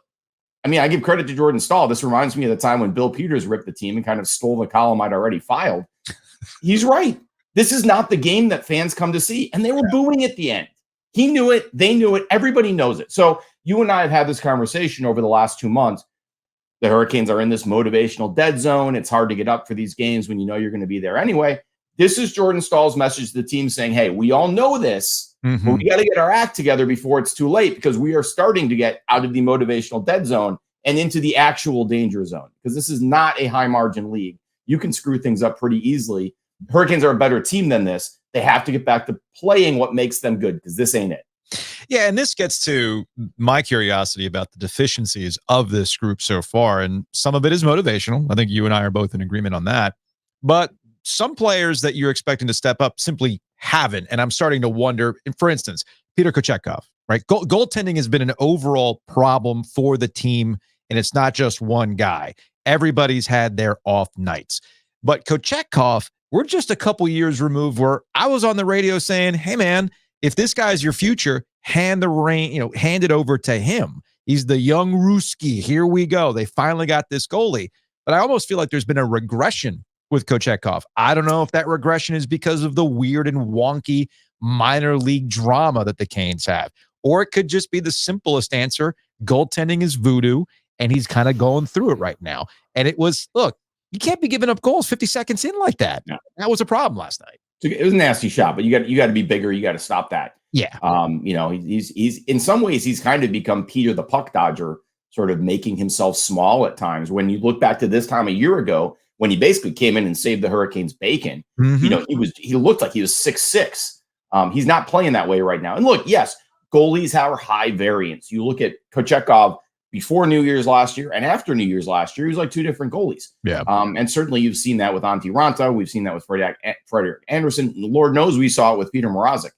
I mean, I give credit to Jordan Staal. This reminds me of the time when Bill Peters ripped the team and kind of stole the column I'd already filed. He's right. This is not the game that fans come to see. And they were booing at the end. He knew it. They knew it. Everybody knows it. So you and I have had this conversation over the last 2 months. The Hurricanes are in this motivational dead zone. It's hard to get up for these games when you know you're going to be there anyway. This is Jordan Stahl's message to the team saying, hey, we all know this, but we got to get our act together before it's too late because we are starting to get out of the motivational dead zone and into the actual danger zone because this is not a high margin league. You can screw things up pretty easily. Hurricanes are a better team than this. They have to get back to playing what makes them good because this ain't it. Yeah, and this gets to my curiosity about the deficiencies of this group so far, and some of it is motivational. I think you and I are both in agreement on that. But some players that you're expecting to step up simply haven't, and I'm starting to wonder, for instance, Peter Kochetkov, right? Goaltending has been an overall problem for the team, and it's not just one guy. Everybody's had their off nights. But Kochetkov, we're just a couple years removed where I was on the radio saying, hey, man, if this guy's your future, hand it over to him. He's the young Ruski. Here we go. They finally got this goalie. But I almost feel like there's been a regression with Kochetkov. I don't know if that regression is because of the weird and wonky minor league drama that the Canes have. Or it could just be the simplest answer. Goaltending is voodoo, and he's kind of going through it right now. And it was, look, you can't be giving up goals 50 seconds in like that. No. That was a problem last night. It was a nasty shot, but you got to be bigger. You got to stop that. Yeah. He's in some ways he's kind of become Peter the puck dodger, sort of making himself small at times. When you look back to this time a year ago, when he basically came in and saved the Hurricanes bacon, he looked like he was 6'6". He's not playing that way right now. And look, yes, goalies are high variance. You look at Kochetkov before New Year's last year and after New Year's last year, he was like two different goalies. Yeah. And certainly you've seen that with Antti Ranta. We've seen that with Frederik Andersen. Lord knows we saw it with Peter Mrazek.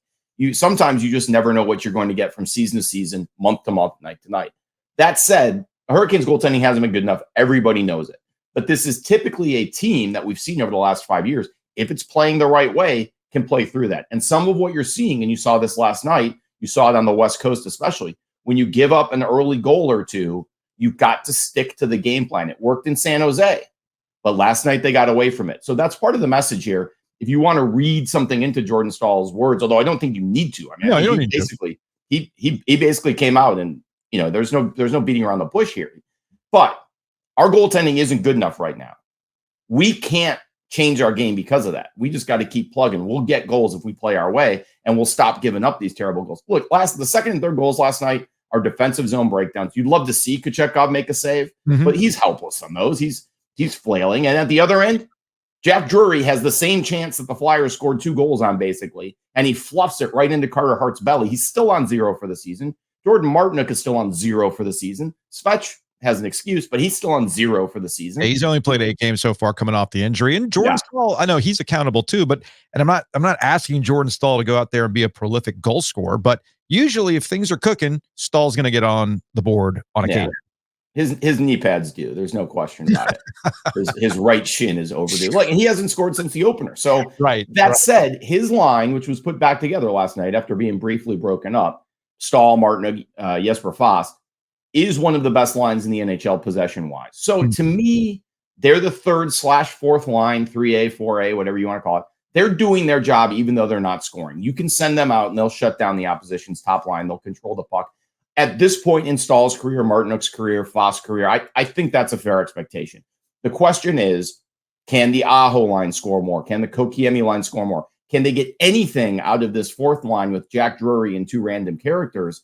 Sometimes you just never know what you're going to get from season to season, month to month, night to night. That said, Hurricanes goaltending hasn't been good enough. Everybody knows it. But this is typically a team that we've seen over the last 5 years, if it's playing the right way, can play through that. And some of what you're seeing, and you saw this last night, you saw it on the West Coast especially, when you give up an early goal or two, you've got to stick to the game plan. It worked in San Jose, but last night they got away from it. So that's part of the message here. If you want to read something into Jordan Stahl's words, although I don't think you need to. I mean, you don't need to. He basically came out and, there's no beating around the bush here. But our goaltending isn't good enough right now. We can't change our game because of that. We just got to keep plugging. We'll get goals if we play our way, and we'll stop giving up these terrible goals. Look, the second and third goals last night are defensive zone breakdowns. You'd love to see Kochetkov make a save, but he's helpless on those. He's flailing. And at the other end, Jack Drury has the same chance that the Flyers scored 2 goals on, basically, and he fluffs it right into Carter Hart's belly. He's still on 0 for the season. Jordan Martinook is still on 0 for the season. Svech, has an excuse, but he's still on 0 for the season. Yeah, he's only played 8 games so far coming off the injury. And Jordan Staal, I know he's accountable too, but I'm not asking Jordan Staal to go out there and be a prolific goal scorer, but usually if things are cooking, Stahl's going to get on the board on occasion. His knee pads do. There's no question about it. His right shin is overdue. And he hasn't scored since the opener. So that said, his line, which was put back together last night after being briefly broken up, Staal, Martin, Jesper Fast, is one of the best lines in the NHL possession-wise. So to me, they're the 3rd/4th line, 3A, 4A, whatever you want to call it. They're doing their job even though they're not scoring. You can send them out and they'll shut down the opposition's top line. They'll control the puck. At this point in Stahl's career, Martinook's career, Fast's career, I think that's a fair expectation. The question is, can the Aho line score more? Can the Kokiemi line score more? Can they get anything out of this 4th line with Jack Drury and 2 random characters?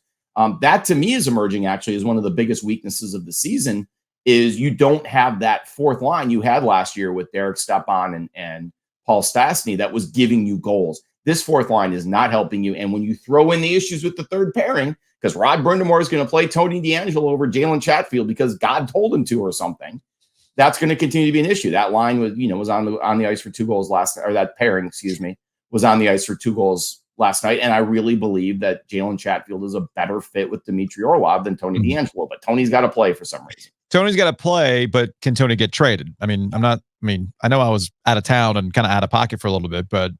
That to me is emerging actually as one of the biggest weaknesses of the season is you don't have that 4th line you had last year with Derek Stepan and Paul Stastny that was giving you goals. This 4th line is not helping you. And when you throw in the issues with the 3rd pairing, because Rod Brind'Amour is going to play Tony DeAngelo over Jalen Chatfield because God told him to or something, that's going to continue to be an issue. That line was on the ice for 2 goals last night, or that pairing, was on the ice for 2 goals last night. And I really believe that Jalen Chatfield is a better fit with Dmitry Orlov than Tony DeAngelo, but Tony's got to play for some reason. Tony's got to play, but can Tony get traded? I know I was out of town and kind of out of pocket for a little bit, but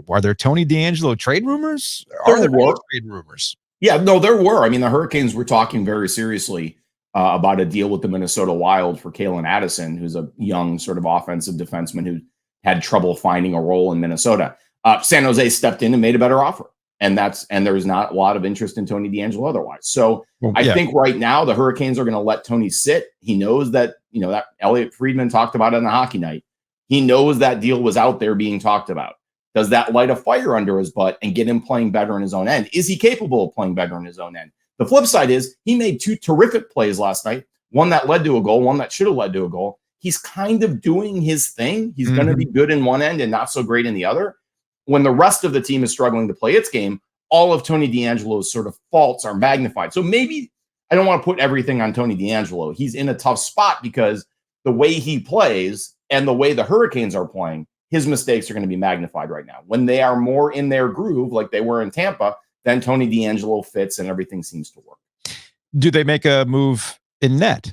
are there Tony DeAngelo trade rumors? Are there trade rumors? Yeah, no, there were. The Hurricanes were talking very seriously about a deal with the Minnesota Wild for Kalen Addison, who's a young sort of offensive defenseman who had trouble finding a role in Minnesota. San Jose stepped in and made a better offer. And there's not a lot of interest in Tony DeAngelo otherwise. So I think right now the Hurricanes are going to let Tony sit. He knows that, that Elliot Friedman talked about it on the hockey night. He knows that deal was out there being talked about. Does that light a fire under his butt and get him playing better in his own end? Is he capable of playing better in his own end? The flip side is he made 2 terrific plays last night. One that led to a goal, one that should have led to a goal. He's kind of doing his thing. He's going to be good in one end and not so great in the other. When the rest of the team is struggling to play its game, all of Tony DeAngelo's sort of faults are magnified. So maybe I don't want to put everything on Tony DeAngelo. He's in a tough spot because the way he plays and the way the Hurricanes are playing, his mistakes are going to be magnified right now. When they are more in their groove, like they were in Tampa, then Tony DeAngelo fits and everything seems to work. Do they make a move in net?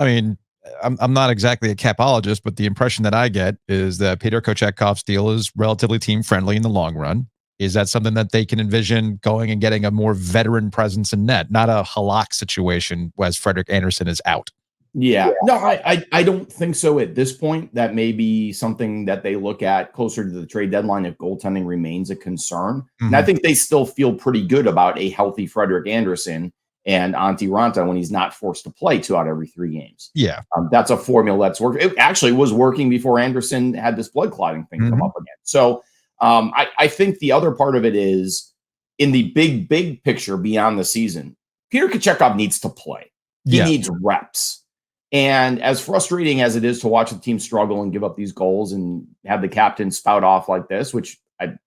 I'm not exactly a capologist, but the impression that I get is that Peter Kochekhov's deal is relatively team friendly in the long run. Is that something that they can envision going and getting a more veteran presence in net, not a Halak situation as Frederik Andersen is out? Yeah. No, I don't think so at this point. That may be something that they look at closer to the trade deadline if goaltending remains a concern. And I think they still feel pretty good about a healthy Frederik Andersen and Antti Ranta when he's not forced to play 2 out of every 3 games. Yeah. That's a formula that's worked. It actually was working before Andersen had this blood clotting thing come up again. So I think the other part of it is in the big picture beyond the season, Peter Kochetkov needs to play. He needs reps. And as frustrating as it is to watch the team struggle and give up these goals and have the captain spout off like this, which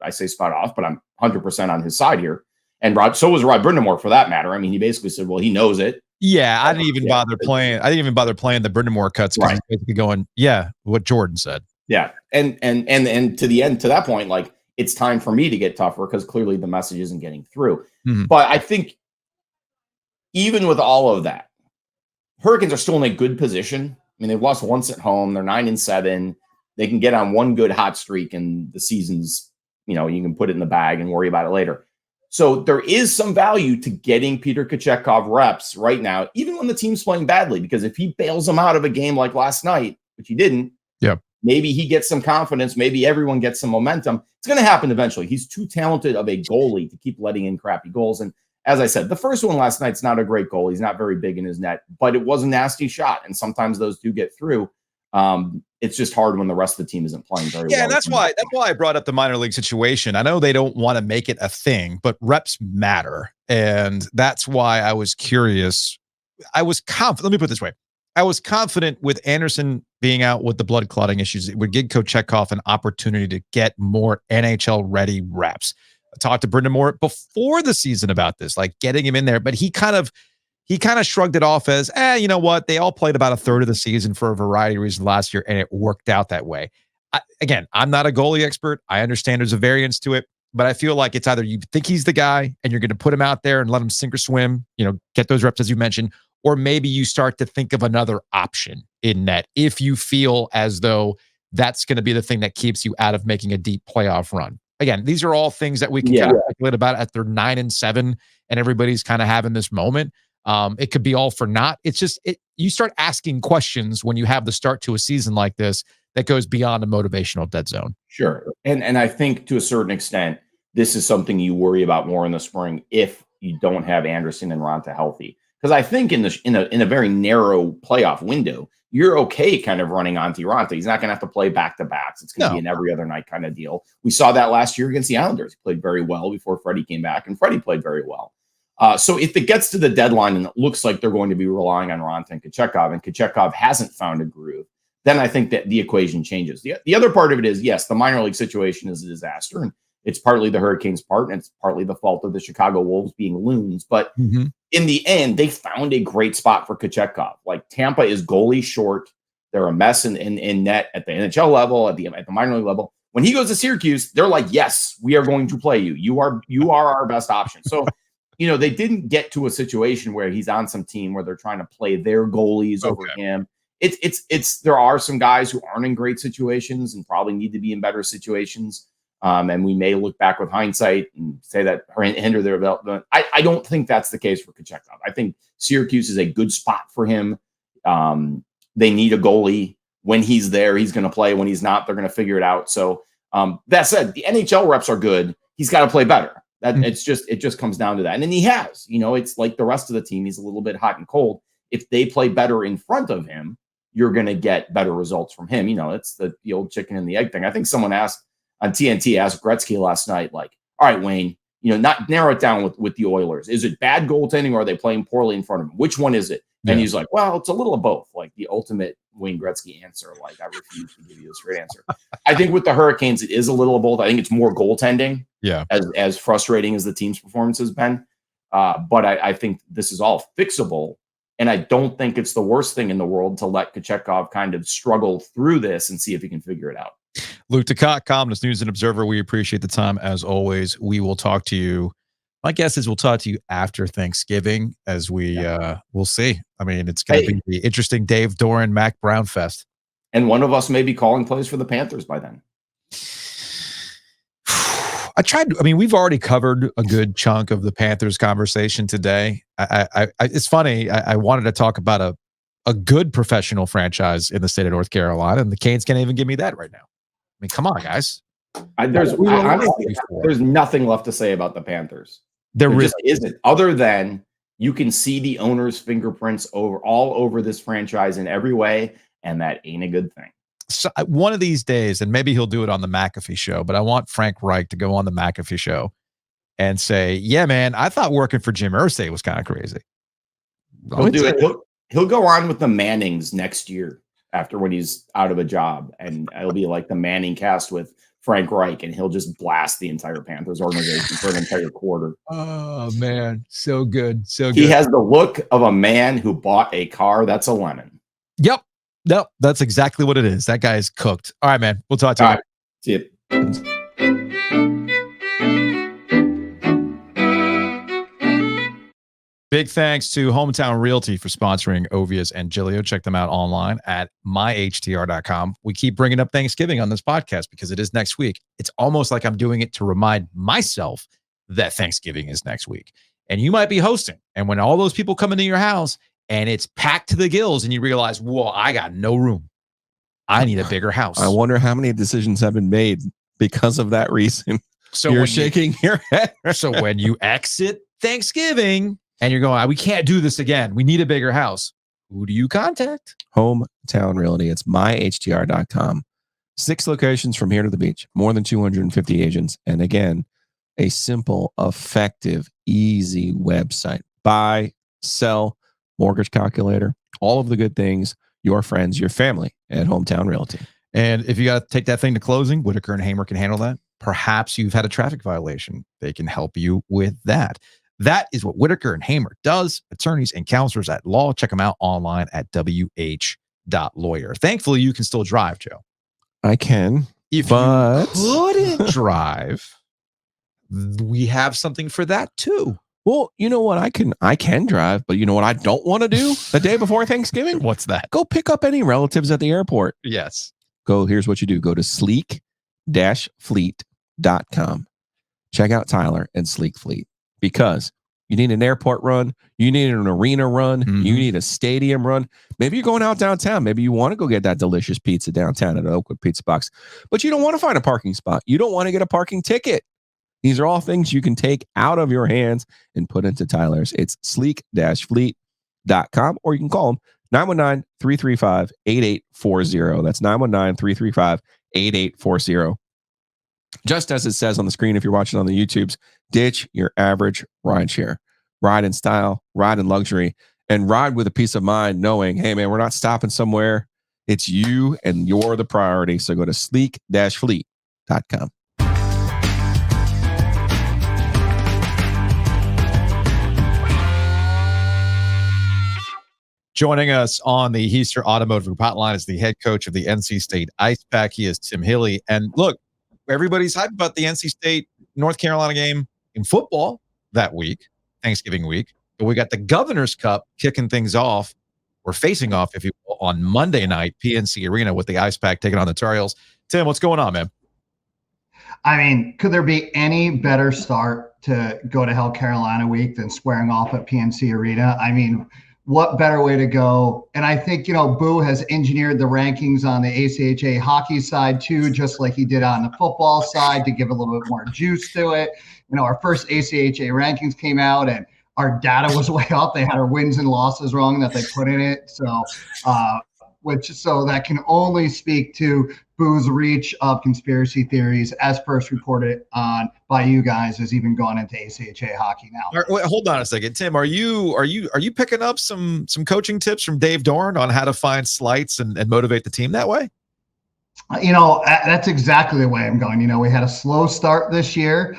I say spout off, but I'm 100% on his side here. And so was Rod Brind'Amour for that matter. He basically said, well, he knows it. Yeah, I didn't even bother playing. I didn't even bother playing the Brind'Amour cuts because he's basically going, yeah, what Jordan said. Yeah. And to the end, to that point, like it's time for me to get tougher because clearly the message isn't getting through. But I think even with all of that, Hurricanes are still in a good position. They've lost once at home. They're 9-7. They can get on one good hot streak and the season's, you can put it in the bag and worry about it later. So there is some value to getting Peter Kochetkov reps right now, even when the team's playing badly, because if he bails them out of a game like last night, which he didn't, maybe he gets some confidence. Maybe everyone gets some momentum. It's going to happen eventually. He's too talented of a goalie to keep letting in crappy goals. And as I said, the first one last night's not a great goal. He's not very big in his net, but it was a nasty shot. And sometimes those do get through. It's just hard when the rest of the team isn't playing very well. Yeah, and that's why I brought up the minor league situation. I know they don't want to make it a thing, but reps matter. And that's why I was curious. I was confident. Let me put it this way. I was confident with Andersen being out with the blood clotting issues, it would give Kochetkov an opportunity to get more NHL ready reps. I talked to Brind'Amour before the season about this, like getting him in there, but he kind of he kind of shrugged it off as, you know what? They all played about a third of the season for a variety of reasons last year, and it worked out that way. Again, I'm not a goalie expert. I understand there's a variance to it, but I feel like it's either you think he's the guy and you're going to put him out there and let him sink or swim, get those reps as you mentioned, or maybe you start to think of another option in net if you feel as though that's going to be the thing that keeps you out of making a deep playoff run. Again, these are all things that we can kind of speculate about at their 9-7, and everybody's kind of having this moment. It could be all for naught. It's just you start asking questions when you have the start to a season like this that goes beyond a motivational dead zone. Sure. And I think to a certain extent, this is something you worry about more in the spring if you don't have Anderson and Ronta healthy. Because I think in a very narrow playoff window, you're okay kind of running Antti Ronta. He's not going to have to play back-to-backs. It's going to be an every other night kind of deal. We saw that last year against the Islanders. He played very well before Freddie came back, and Freddie played very well. So if it gets to the deadline and it looks like they're going to be relying on Ronta and Kochetkov hasn't found a groove, then I think that the equation changes. The other part of it is, yes, the minor league situation is a disaster, and it's partly the Hurricanes' part, and it's partly the fault of the Chicago Wolves being loons. But in the end, they found a great spot for Kochetkov. Like, Tampa is goalie short. They're a mess in net at the NHL level, at the minor league level. When he goes to Syracuse, they're like, yes, we are going to play you. You are our best option. So, they didn't get to a situation where he's on some team where they're trying to play their goalies over him. There are some guys who aren't in great situations and probably need to be in better situations. And we may look back with hindsight and say that hinder their development. I don't think that's the case for Kochetkov. I think Syracuse is a good spot for him. They need a goalie. When he's there, he's going to play. When he's not, they're going to figure it out. So that said, the NHL reps are good. He's got to play better. It just comes down to that. And then he has, it's like the rest of the team. He's a little bit hot and cold. If they play better in front of him, you're going to get better results from him. It's the old chicken and the egg thing. I think someone asked on TNT, asked Gretzky last night, like, all right, Wayne, not narrow it down with the Oilers. Is it bad goaltending or are they playing poorly in front of him? Which one is it? And he's like, well, it's a little of both, like the ultimate Wayne Gretzky answer. Like, I refuse to give you a straight answer. I think with the Hurricanes, it is a little of both. I think it's more goaltending, as frustrating as the team's performance has been. But I think this is all fixable. And I don't think it's the worst thing in the world to let Kochetkov kind of struggle through this and see if he can figure it out. Luke DeCock, columnist, News and Observer. We appreciate the time as always. We will talk to you. My guess is we'll talk to you after Thanksgiving as we'll see. I mean, it's going to be the interesting Dave Doran, Mac Brown fest. And one of us may be calling plays for the Panthers by then. We've already covered a good chunk of the Panthers conversation today. It's funny. I wanted to talk about a good professional franchise in the state of North Carolina, and the Canes can't even give me that right now. I mean, come on, guys. There's nothing left to say about the Panthers. There really just isn't, other than you can see the owner's fingerprints all over this franchise in every way, and that ain't a good thing. So one of these days, and maybe he'll do it on the McAfee show, but I want Frank Reich to go on the McAfee show and say, yeah, man, I thought working for Jim Irsay was kind of crazy. He'll do it. He'll go on with the Mannings next year when he's out of a job, and it'll be like the Manning cast with Frank Reich, and he'll just blast the entire Panthers organization for an entire quarter. Oh, man. So good. So good. He has the look of a man who bought a car that's a lemon. Yep. Nope, that's exactly what it is. That guy is cooked. All right, man. We'll talk to you. All right. See you. Big thanks to Hometown Realty for sponsoring Ovias and Giglio. Check them out online at myhtr.com. We keep bringing up Thanksgiving on this podcast because it is next week. It's almost like I'm doing it to remind myself that Thanksgiving is next week. And you might be hosting. And when all those people come into your house, and it's packed to the gills, and you realize, whoa, I got no room. I need a bigger house. I wonder how many decisions have been made because of that reason. So you're shaking your head. So when you exit Thanksgiving and you're going, we can't do this again. We need a bigger house. Who do you contact? Hometown Realty. It's myhtr.com. 6 locations from here to the beach. More than 250 agents. And again, a simple, effective, easy website. Buy, sell, mortgage calculator, all of the good things, your friends, your family at Hometown Realty. And if you got to take that thing to closing, Whitaker and Hamer can handle that. Perhaps you've had a traffic violation. They can help you with that. That is what Whitaker and Hamer does. Attorneys and counselors at law. Check them out online at wh.lawyer. Thankfully, you can still drive, Joe. I can. If but you couldn't drive, we have something for that too. Well, you know what? I can drive, but you know what I don't want to do the day before Thanksgiving? What's that? Go pick up any relatives at the airport. Yes. Here's what you do. Go to sleek-fleet.com. Check out Tyler and Sleek Fleet, because you need an airport run, you need an arena run, you need a stadium run. Maybe you're going out downtown. Maybe you want to go get that delicious pizza downtown at an Oakwood Pizza Box, but you don't want to find a parking spot. You don't want to get a parking ticket. These are all things you can take out of your hands and put into Tyler's. It's sleek-fleet.com, or you can call them 919-335-8840. That's 919-335-8840. Just as it says on the screen, if you're watching on the YouTubes, ditch your average ride share. Ride in style, ride in luxury, and ride with a peace of mind knowing, hey, man, we're not stopping somewhere. It's you, and you're the priority. So go to sleek-fleet.com. Joining us on the Heister Automotive Group hotline is the head coach of the NC State Ice Pack. He is Tim Hilly. And look, everybody's hyped about the NC State North Carolina game in football that week, Thanksgiving week. But we got the Governor's Cup kicking things off, or facing off, if you will, on Monday night, PNC Arena, with the Ice Pack taking on the Tar Heels. Tim, what's going on, man? I mean, could there be any better start to go to Hell Carolina week than squaring off at PNC Arena? I mean, what better way to go? And I think, Boo has engineered the rankings on the ACHA hockey side too, just like he did on the football side, to give a little bit more juice to it. Our first ACHA rankings came out and our data was way off. They had our wins and losses wrong that they put in it. So that can only speak to Boo's reach of conspiracy theories, as first reported on by you guys, has even gone into ACHA hockey now. Wait, hold on a second, Tim. Are you picking up some coaching tips from Dave Dorn on how to find slights and motivate the team that way? That's exactly the way I'm going. We had a slow start this year.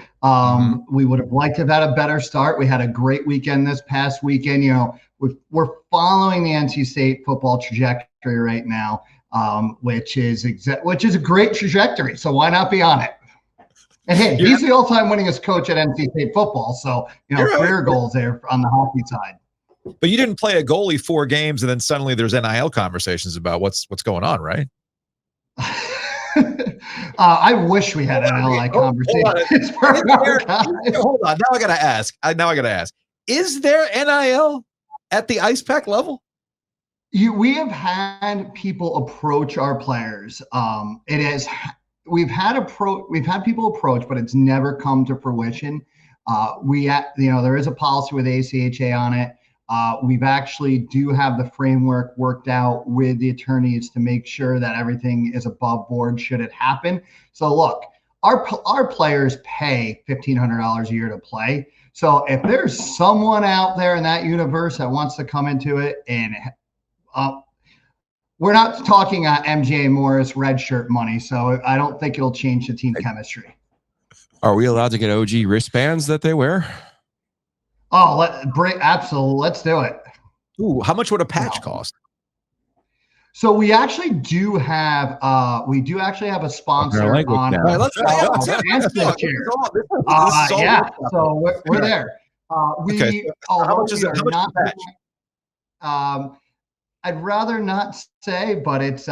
We would have liked to have had a better start. We had a great weekend this past weekend. We're following the NC State football trajectory right now, which is a great trajectory. So why not be on it? And hey, he's the all-time winningest coach at NC State football. So career goals there on the hockey side. But you didn't play a goalie 4 games, and then suddenly there's NIL conversations about what's going on, right? I wish we had NIL conversations. Hold on. Now I gotta ask. Is there NIL at the Ice Pack level? We have had people approach our players. We've had people approach, but it's never come to fruition. There is a policy with ACHA on it. We've actually do have the framework worked out with the attorneys to make sure that everything is above board should it happen. So look, our players pay $1,500 a year to play. So if there's someone out there in that universe that wants to come into it, and we're not talking MJ Morris red shirt money, so I don't think it'll change the team chemistry. Are we allowed to get OG wristbands that they wear? Oh, absolutely. Let's do it. Ooh, how much would a patch cost? So we actually do have a sponsor on. Yeah. So we're there. How much is it? I'd rather not say, but it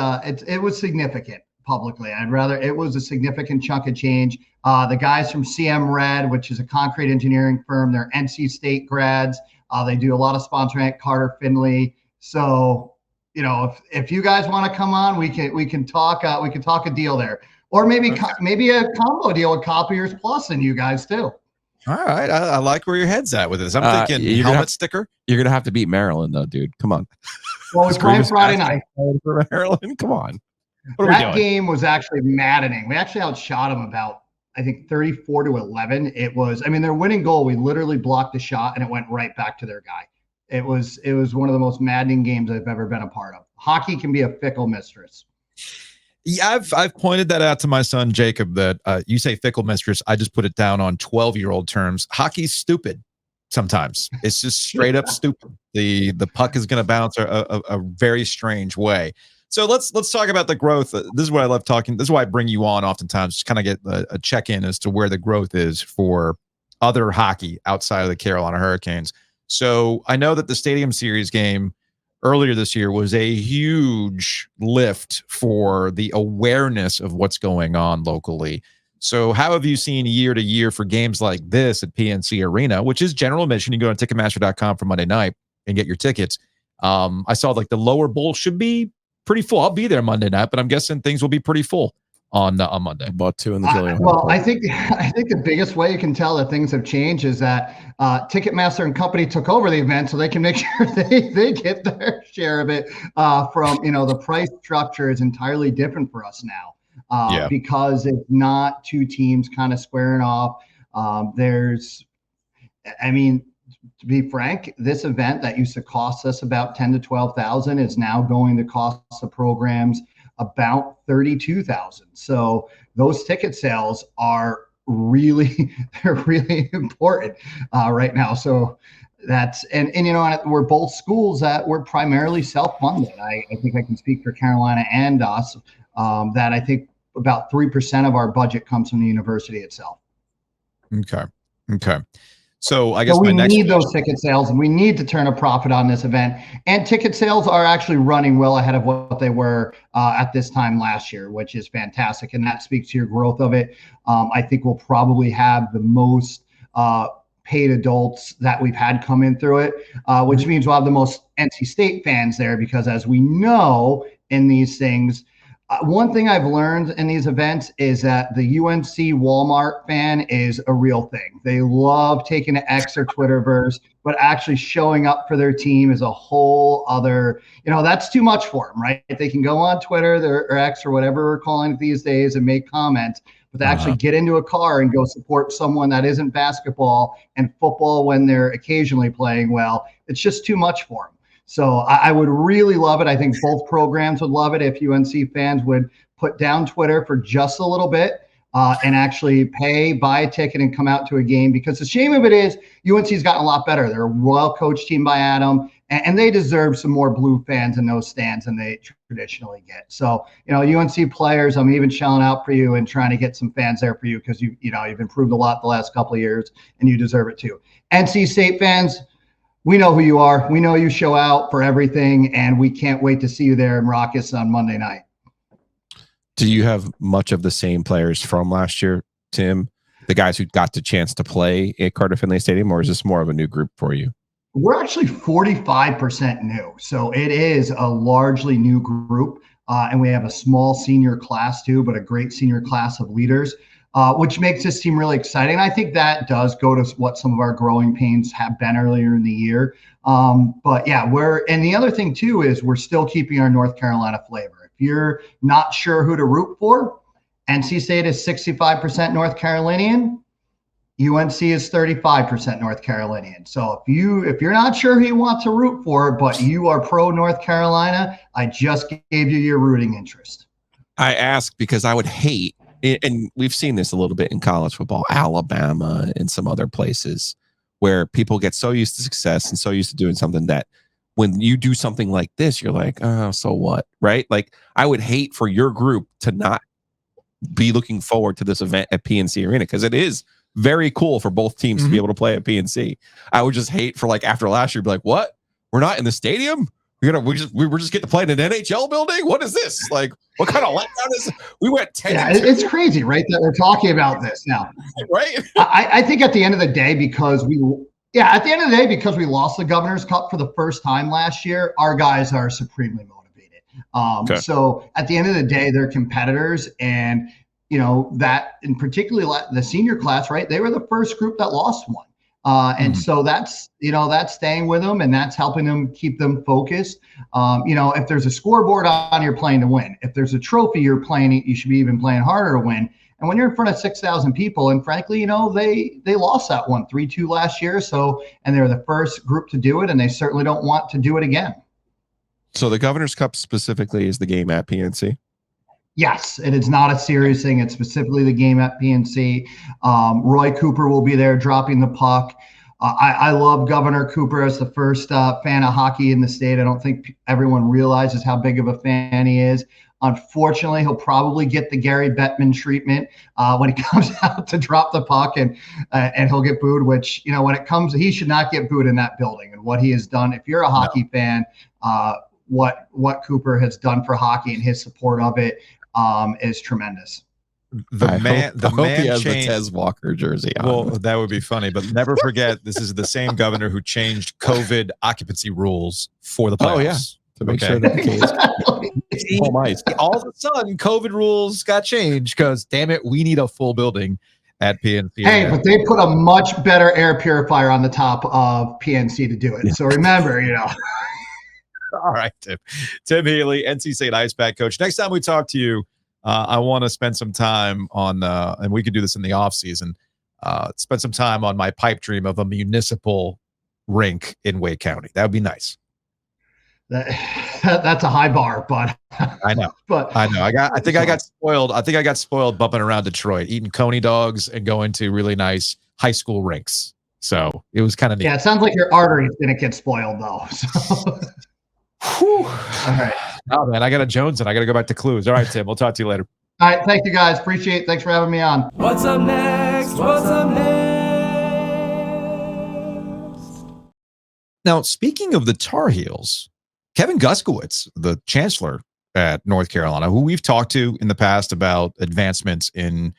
was significant publicly. It was a significant chunk of change. The guys from CM Red, which is a concrete engineering firm, they're NC State grads. They do a lot of sponsoring at Carter Finley. So, if you guys want to come on, we can talk a deal there, or maybe a combo deal with Copiers Plus and you guys too. All right, I like where your head's at with this. I'm thinking helmet sticker. You're gonna have to beat Maryland though, dude. Come on. Well, it's playing Friday night for Maryland. Come on. That game was actually maddening. We actually outshot them about, I think, 34-11. It was, their winning goal, we literally blocked the shot and it went right back to their guy. It was one of the most maddening games I've ever been a part of. Hockey can be a fickle mistress. Yeah, I've pointed that out to my son Jacob, that you say fickle mistress, I just put it down on 12-year-old terms. Hockey's stupid. sometimes. It's just straight up stupid. The puck is going to bounce a very strange way. So let's talk about the growth. This is what I love talking. This is why I bring you on oftentimes, just kind of get a check-in as to where the growth is for other hockey outside of the Carolina Hurricanes. So I know that the Stadium Series game earlier this year was a huge lift for the awareness of what's going on locally. So how have you seen year to year for games like this at PNC Arena, which is general admission? You go to Ticketmaster.com for Monday night and get your tickets. I saw like the lower bowl should be pretty full. I'll be there Monday night, but I'm guessing things will be pretty full on Monday. About 2 in the Gillian. Well, I think the biggest way you can tell that things have changed is that Ticketmaster and company took over the event, so they can make sure they get their share of it. From the price structure is entirely different for us now because it's not two teams kind of squaring off. To be frank, this event that used to cost us about $10,000 to $12,000 is now going to cost the programs about $32,000. So those ticket sales are really important right now. So that's and we're both schools that we're primarily self-funded. I think I can speak for Carolina and us that I think about 3% of our budget comes from the university itself. Okay. So I guess we need those ticket sales, and we need to turn a profit on this event. And ticket sales are actually running well ahead of what they were at this time last year, which is fantastic. And that speaks to your growth of it. I think we'll probably have the most paid adults that we've had come in through it, which means we'll have the most NC State fans there, because as we know in these things, one thing I've learned in these events is that the UNC Walmart fan is a real thing. They love taking to X or Twitterverse, but actually showing up for their team is a whole other, that's too much for them, right? They can go on Twitter or X or whatever we're calling it these days and make comments, but to actually get into a car and go support someone that isn't basketball and football when they're occasionally playing well, it's just too much for them. So I would really love it. I think both programs would love it if UNC fans would put down Twitter for just a little bit and actually buy a ticket and come out to a game, because the shame of it is UNC's gotten a lot better. They're a well-coached team by Adam, and they deserve some more blue fans in those stands than they traditionally get. So, UNC players, I'm even shelling out for you and trying to get some fans there for you, because you've improved a lot the last couple of years, and you deserve it too. NC State fans, we know who you are. We know you show out for everything, and we can't wait to see you there in Raucous on Monday night. Do you have much of the same players from last year, Tim? The guys who got the chance to play at Carter Finley Stadium, or is this more of a new group for you? We're actually 45% new. So it is a largely new group, and we have a small senior class too, but a great senior class of leaders. Which makes this team really exciting. I think that does go to what some of our growing pains have been earlier in the year. But yeah, and the other thing too is we're still keeping our North Carolina flavor. If you're not sure who to root for, NC State is 65% North Carolinian. UNC is 35% North Carolinian. So if you're not sure who you want to root for, but you are pro North Carolina, I just gave you your rooting interest. I ask because I would hate, and we've seen this a little bit in college football, Alabama and some other places, where people get so used to success and so used to doing something that when you do something like this, you're like, oh, so what, right? Like, I would hate for your group to not be looking forward to this event at PNC Arena, because it is very cool for both teams to be able to play at PNC. I would just hate for, like, after last year, be like, what? We're not in the stadium? We're just getting to play in an NHL building? What is this? Like, what kind of letdown is this? We went 10. Yeah, it's crazy, right? That we're talking about this now. Right? I think at the end of the day, because we lost the Governor's Cup for the first time last year, our guys are supremely motivated. So at the end of the day, they're competitors, and that in particularly the senior class, right? They were the first group that lost one. And so that's staying with them, and that's helping them keep them focused. If there's a scoreboard on, you're playing to win. If there's a trophy you're playing, you should be even playing harder to win. And when you're in front of 6,000 people, and frankly, they lost that one 3-2 last year. So, and they're the first group to do it, and they certainly don't want to do it again. So the Governor's Cup specifically is the game at PNC? Yes, it is not a serious thing. It's specifically the game at PNC. Roy Cooper will be there dropping the puck. I love Governor Cooper as the first fan of hockey in the state. I don't think everyone realizes how big of a fan he is. Unfortunately, he'll probably get the Gary Bettman treatment when he comes out to drop the puck, and he'll get booed. Which, when it comes, he should not get booed in that building. And what he has done, if you're a hockey fan, what Cooper has done for hockey and his support of it is tremendous. I hope he has changed the Tez Walker jersey on. Well, that would be funny, but never forget this is the same governor who changed COVID occupancy rules for the playoffs. Oh, yeah. To make sure that the kids home ice. All of a sudden, COVID rules got changed because, damn it, we need a full building at PNC. Hey, but they put a much better air purifier on the top of PNC to do it. Yeah. So remember, All right, Tim Healy, NC State Ice Pack coach. Next time we talk to you, I want to spend some time on, and we could do this in the off season, spend some time on my pipe dream of a municipal rink in Wake County. That would be nice. That's a high bar, but I know. But I know. I think I got spoiled. I think I got spoiled bumping around Detroit, eating Coney dogs and going to really nice high school rinks. So it was kind of neat. Yeah, it sounds like your arteries didn't get spoiled though. So. All right. Oh man, I got a Jones and I got to go back to Clues. All right, Tim. We'll talk to you later. All right, thank you guys. Appreciate it. Thanks for having me on. What's up next? What's up next? Now, speaking of the Tar Heels, Kevin Guskowitz, the chancellor at North Carolina, who we've talked to in the past about advancements in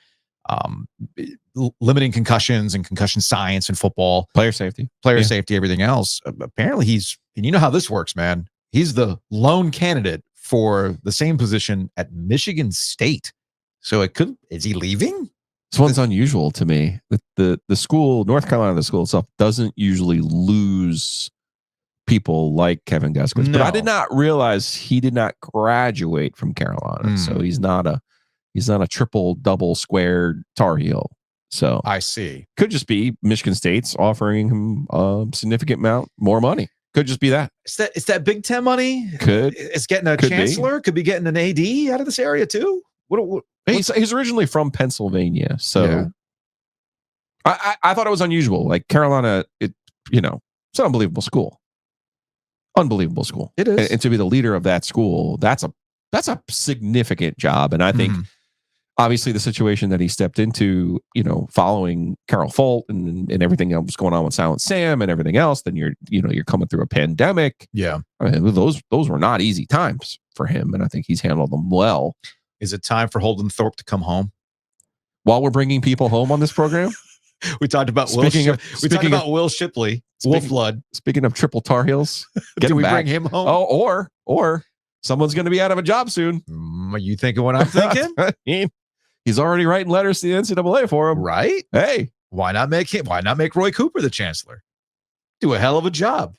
limiting concussions and concussion science in football, player safety, everything else. Apparently he's, and you know how this works, man. He's the lone candidate for the same position at Michigan State. So is he leaving? This one's unusual to me. The school, North Carolina, the school itself doesn't usually lose people like Kevin Guskowitz, but I did not realize he did not graduate from Carolina. So he's not a triple double squared Tar Heel. So I see. Could just be Michigan State's offering him a significant amount more money. Could just be that. It's that Big Ten money. It's getting a chancellor. Could be getting an AD out of this area too. He's originally from Pennsylvania, so yeah. I thought it was unusual. Like Carolina, it's an unbelievable school. Unbelievable school. It is, and to be the leader of that school, that's a significant job. And I think obviously the situation that he stepped into, following Carol Folt and everything else going on with Silent Sam and everything else, then you're coming through a pandemic. Yeah. I mean, those were not easy times for him. And I think he's handled them well. Is it time for Holden Thorpe to come home? While we're bringing people home on this program? We talked about Will Shipley, Wolf Flood. Speaking of triple Tar Heels, do we bring him home? Oh, or someone's going to be out of a job soon. Are you thinking what I'm thinking? He's already writing letters to the NCAA for him, right? Hey, why not make Roy Cooper the chancellor? Do a hell of a job.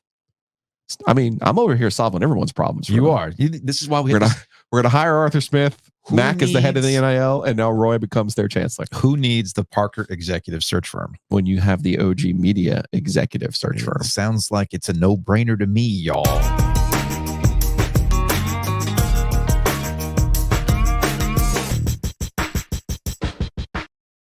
I mean, I'm over here solving everyone's problems. You are. This is why we're gonna hire Arthur Smith. Mac is the head of the NIL, and now Roy becomes their chancellor. Who needs the Parker executive search firm when you have the OG Media executive search firm? Sounds like it's a no-brainer to me, y'all.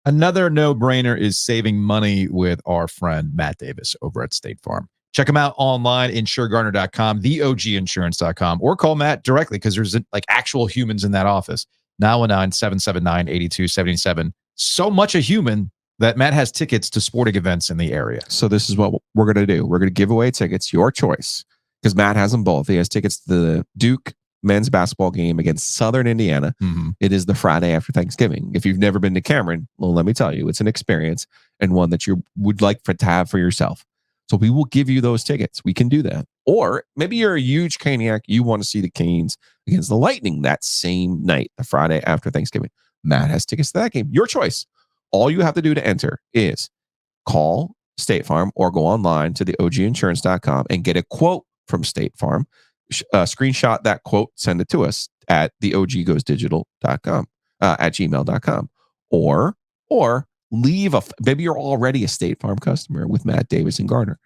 Another no-brainer is saving money with our friend Matt Davis over at State Farm. Check him out online, insuregarner.com, theoginsurance.com, or call Matt directly because there's actual humans in that office. 919-779-8277. So much a human that Matt has tickets to sporting events in the area. So this is what we're going to do. We're going to give away tickets, your choice, because Matt has them both. He has tickets to the Duke men's basketball game against Southern Indiana. It is the Friday after Thanksgiving. If you've never been to Cameron, well, let me tell you, it's an experience and one that you would like to have for yourself. So we will give you those tickets. We can do that. Or maybe you're a huge Caniac. You want to see the Canes against the Lightning that same night, the Friday after Thanksgiving. Matt has tickets to that game. Your choice. All you have to do to enter is call State Farm or go online to the oginsurance.com and get a quote from State Farm. Screenshot that quote, send it to us at theoggoesdigital.com, at gmail.com. Or leave maybe you're already a State Farm customer with Matt Davis and Garner.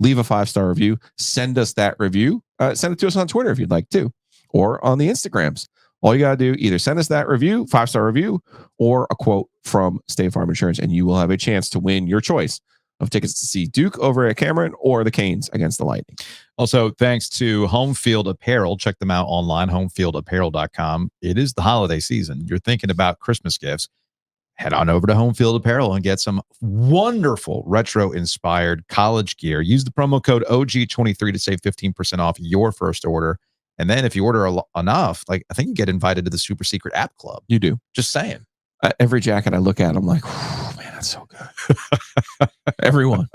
Leave a 5-star review. Send us that review. Send it to us on Twitter if you'd like to, or on the Instagrams. All you got to do, either send us that review, 5-star review, or a quote from State Farm Insurance, and you will have a chance to win your choice of tickets to see Duke over at Cameron or the Canes against the Lightning. Also, thanks to Home Field Apparel. Check them out online, homefieldapparel.com. It is the holiday season. You're thinking about Christmas gifts. Head on over to Home Field Apparel and get some wonderful retro-inspired college gear. Use the promo code OG23 to save 15% off your first order. And then if you order enough, like I think you get invited to the super secret app club. You do. Just saying. Every jacket I look at, I'm like, man, that's so good. Everyone.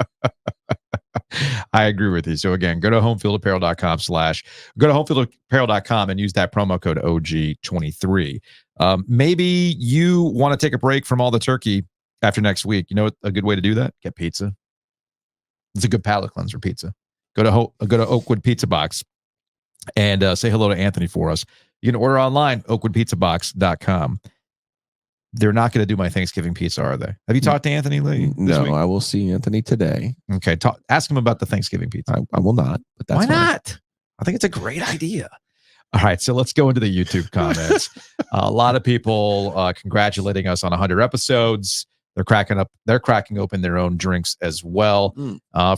I agree with you. So again, go to homefieldapparel.com/go to homefieldapparel.com and use that promo code OG23. Maybe you want to take a break from all the turkey after next week. You know a good way to do that? Get pizza. It's a good palate cleanser, pizza. Go to Oakwood Pizza Box and say hello to Anthony for us. You can order online, oakwoodpizzabox.com. They're not going to do my Thanksgiving pizza, are they? Have you talked to Anthony Lee? No, I will see Anthony today. Okay, ask him about the Thanksgiving pizza. I will not. But that's why not? I think it's a great idea. All right, so let's go into the YouTube comments. A lot of people congratulating us on 100 episodes. They're cracking open their own drinks as well.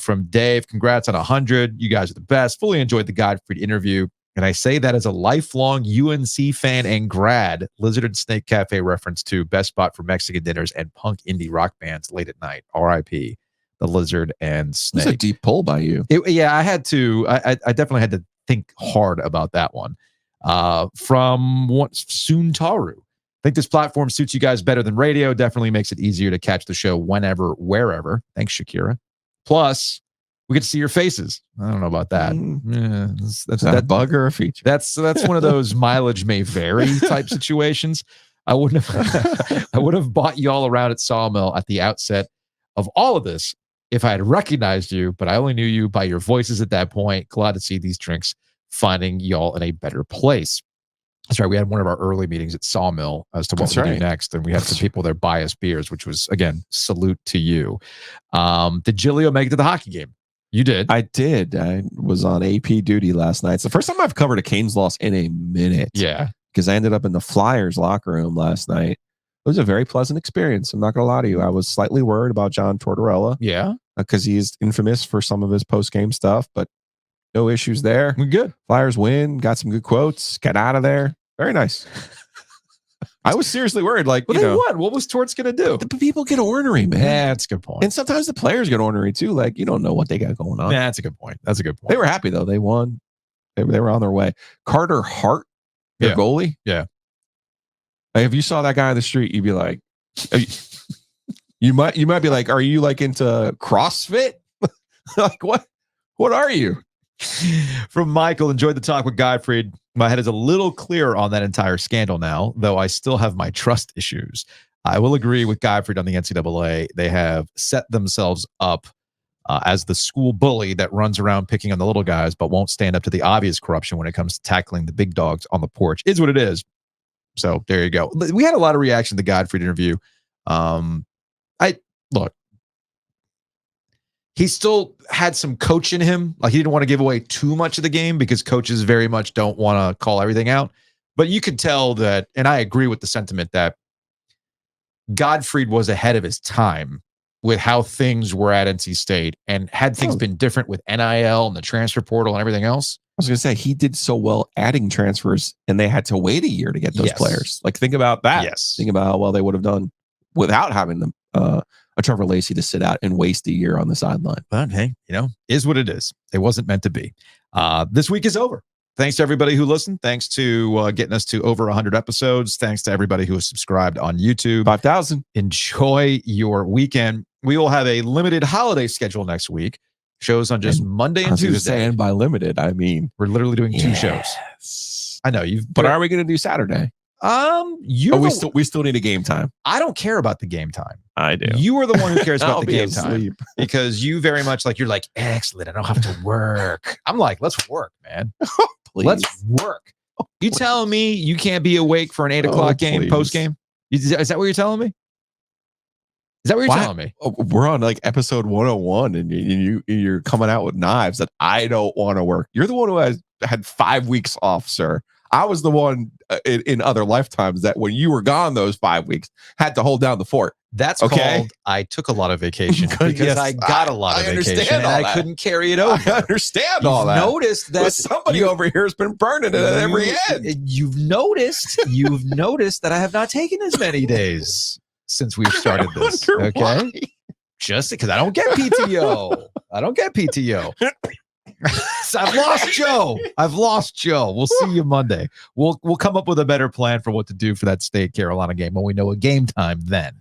From Dave, congrats on 100. You guys are the best. Fully enjoyed the Godfrey interview. And I say that as a lifelong UNC fan and grad. Lizard and Snake Cafe reference to best spot for Mexican dinners and punk indie rock bands late at night. R.I.P. The Lizard and Snake. That's a deep pull by you. I had to. I definitely had to think hard about that one. From Suntaru. I think this platform suits you guys better than radio. Definitely makes it easier to catch the show whenever, wherever. Thanks, Shakira. Plus, we get to see your faces. I don't know about that. That's that a bug or a feature? That's one of those mileage may vary type situations. I would have bought you all around at Sawmill at the outset of all of this if I had recognized you, but I only knew you by your voices at that point. Glad to see these drinks finding y'all in a better place. That's right. We had one of our early meetings at Sawmill as to what we do next. And we had some people there buy us beers, which was, again, salute to you. Did Gilio make it to the hockey game? You did. I did. I was on AP duty last night. It's the first time I've covered a Canes loss in a minute. Yeah. Because I ended up in the Flyers locker room last night. It was a very pleasant experience. I'm not going to lie to you. I was slightly worried about John Tortorella. Yeah. Because he's infamous for some of his post-game stuff, but no issues there. We're good. Flyers win. Got some good quotes. Got out of there. Very nice. I was seriously worried. Like, well, they won. What was Torts going to do? The people get ornery, man. Yeah, that's a good point. And sometimes the players get ornery too. Like, you don't know what they got going on. Yeah, that's a good point. That's a good point. They were happy though. They won. They were on their way. Carter Hart, their goalie. Yeah. Like, if you saw that guy on the street, you'd be like, you might be like, are you like into CrossFit? Like, what are you? From Michael, enjoyed the talk with Godfrey. My head is a little clearer on that entire scandal now, though I still have my trust issues. I will agree with Godfrey on the NCAA. They have set themselves up as the school bully that runs around picking on the little guys, but won't stand up to the obvious corruption when it comes to tackling the big dogs on the porch. Is what it is. So there you go. We had a lot of reaction to the Godfrey interview. Look. He still had some coach in him. Like, he didn't want to give away too much of the game because coaches very much don't want to call everything out. But you could tell that, and I agree with the sentiment that Godfrey was ahead of his time with how things were at NC State. And had things been different with NIL and the transfer portal and everything else. I was going to say, he did so well adding transfers, and they had to wait a year to get those players. Like, think about that. Yes. Think about how well they would have done without having them. A Trevor Lacey to sit out and waste a year on the sideline. But hey, is what it is. It wasn't meant to be. This week is over. Thanks to everybody who listened. Thanks to getting us to over 100 episodes. Thanks to everybody who has subscribed on YouTube. 5,000. Enjoy your weekend. We will have a limited holiday schedule next week. Shows on just Monday and Tuesday. And by limited, I mean we're literally doing 2 shows. I know but are we going to do Saturday? We still need a game time. I don't care about the game time. I do. You are the one who cares about the game time because you very much you're like, excellent. I don't have to work. I'm like, let's work, man. Let's work. You telling me you can't be awake for an 8 o'clock game post game? Is that what you're telling me? Is that what you're telling me? We're on like episode 101 and you're coming out with knives that I don't want to work. You're the one who had 5 weeks off, sir. I was the one in other lifetimes that when you were gone those 5 weeks had to hold down the fort. That's Okay. called I took a lot of vacation Good, because yes, I got a lot I of understand vacation and all I that. couldn't carry it over. I understand all that. Noticed that But somebody over here has been burning it at every end. You've noticed that I have not taken as many days since we've started this. wonder Okay. why. Just because I don't get PTO. So I've lost Joe. We'll see you Monday. We'll come up with a better plan for what to do for that State Carolina game when we know a game time then.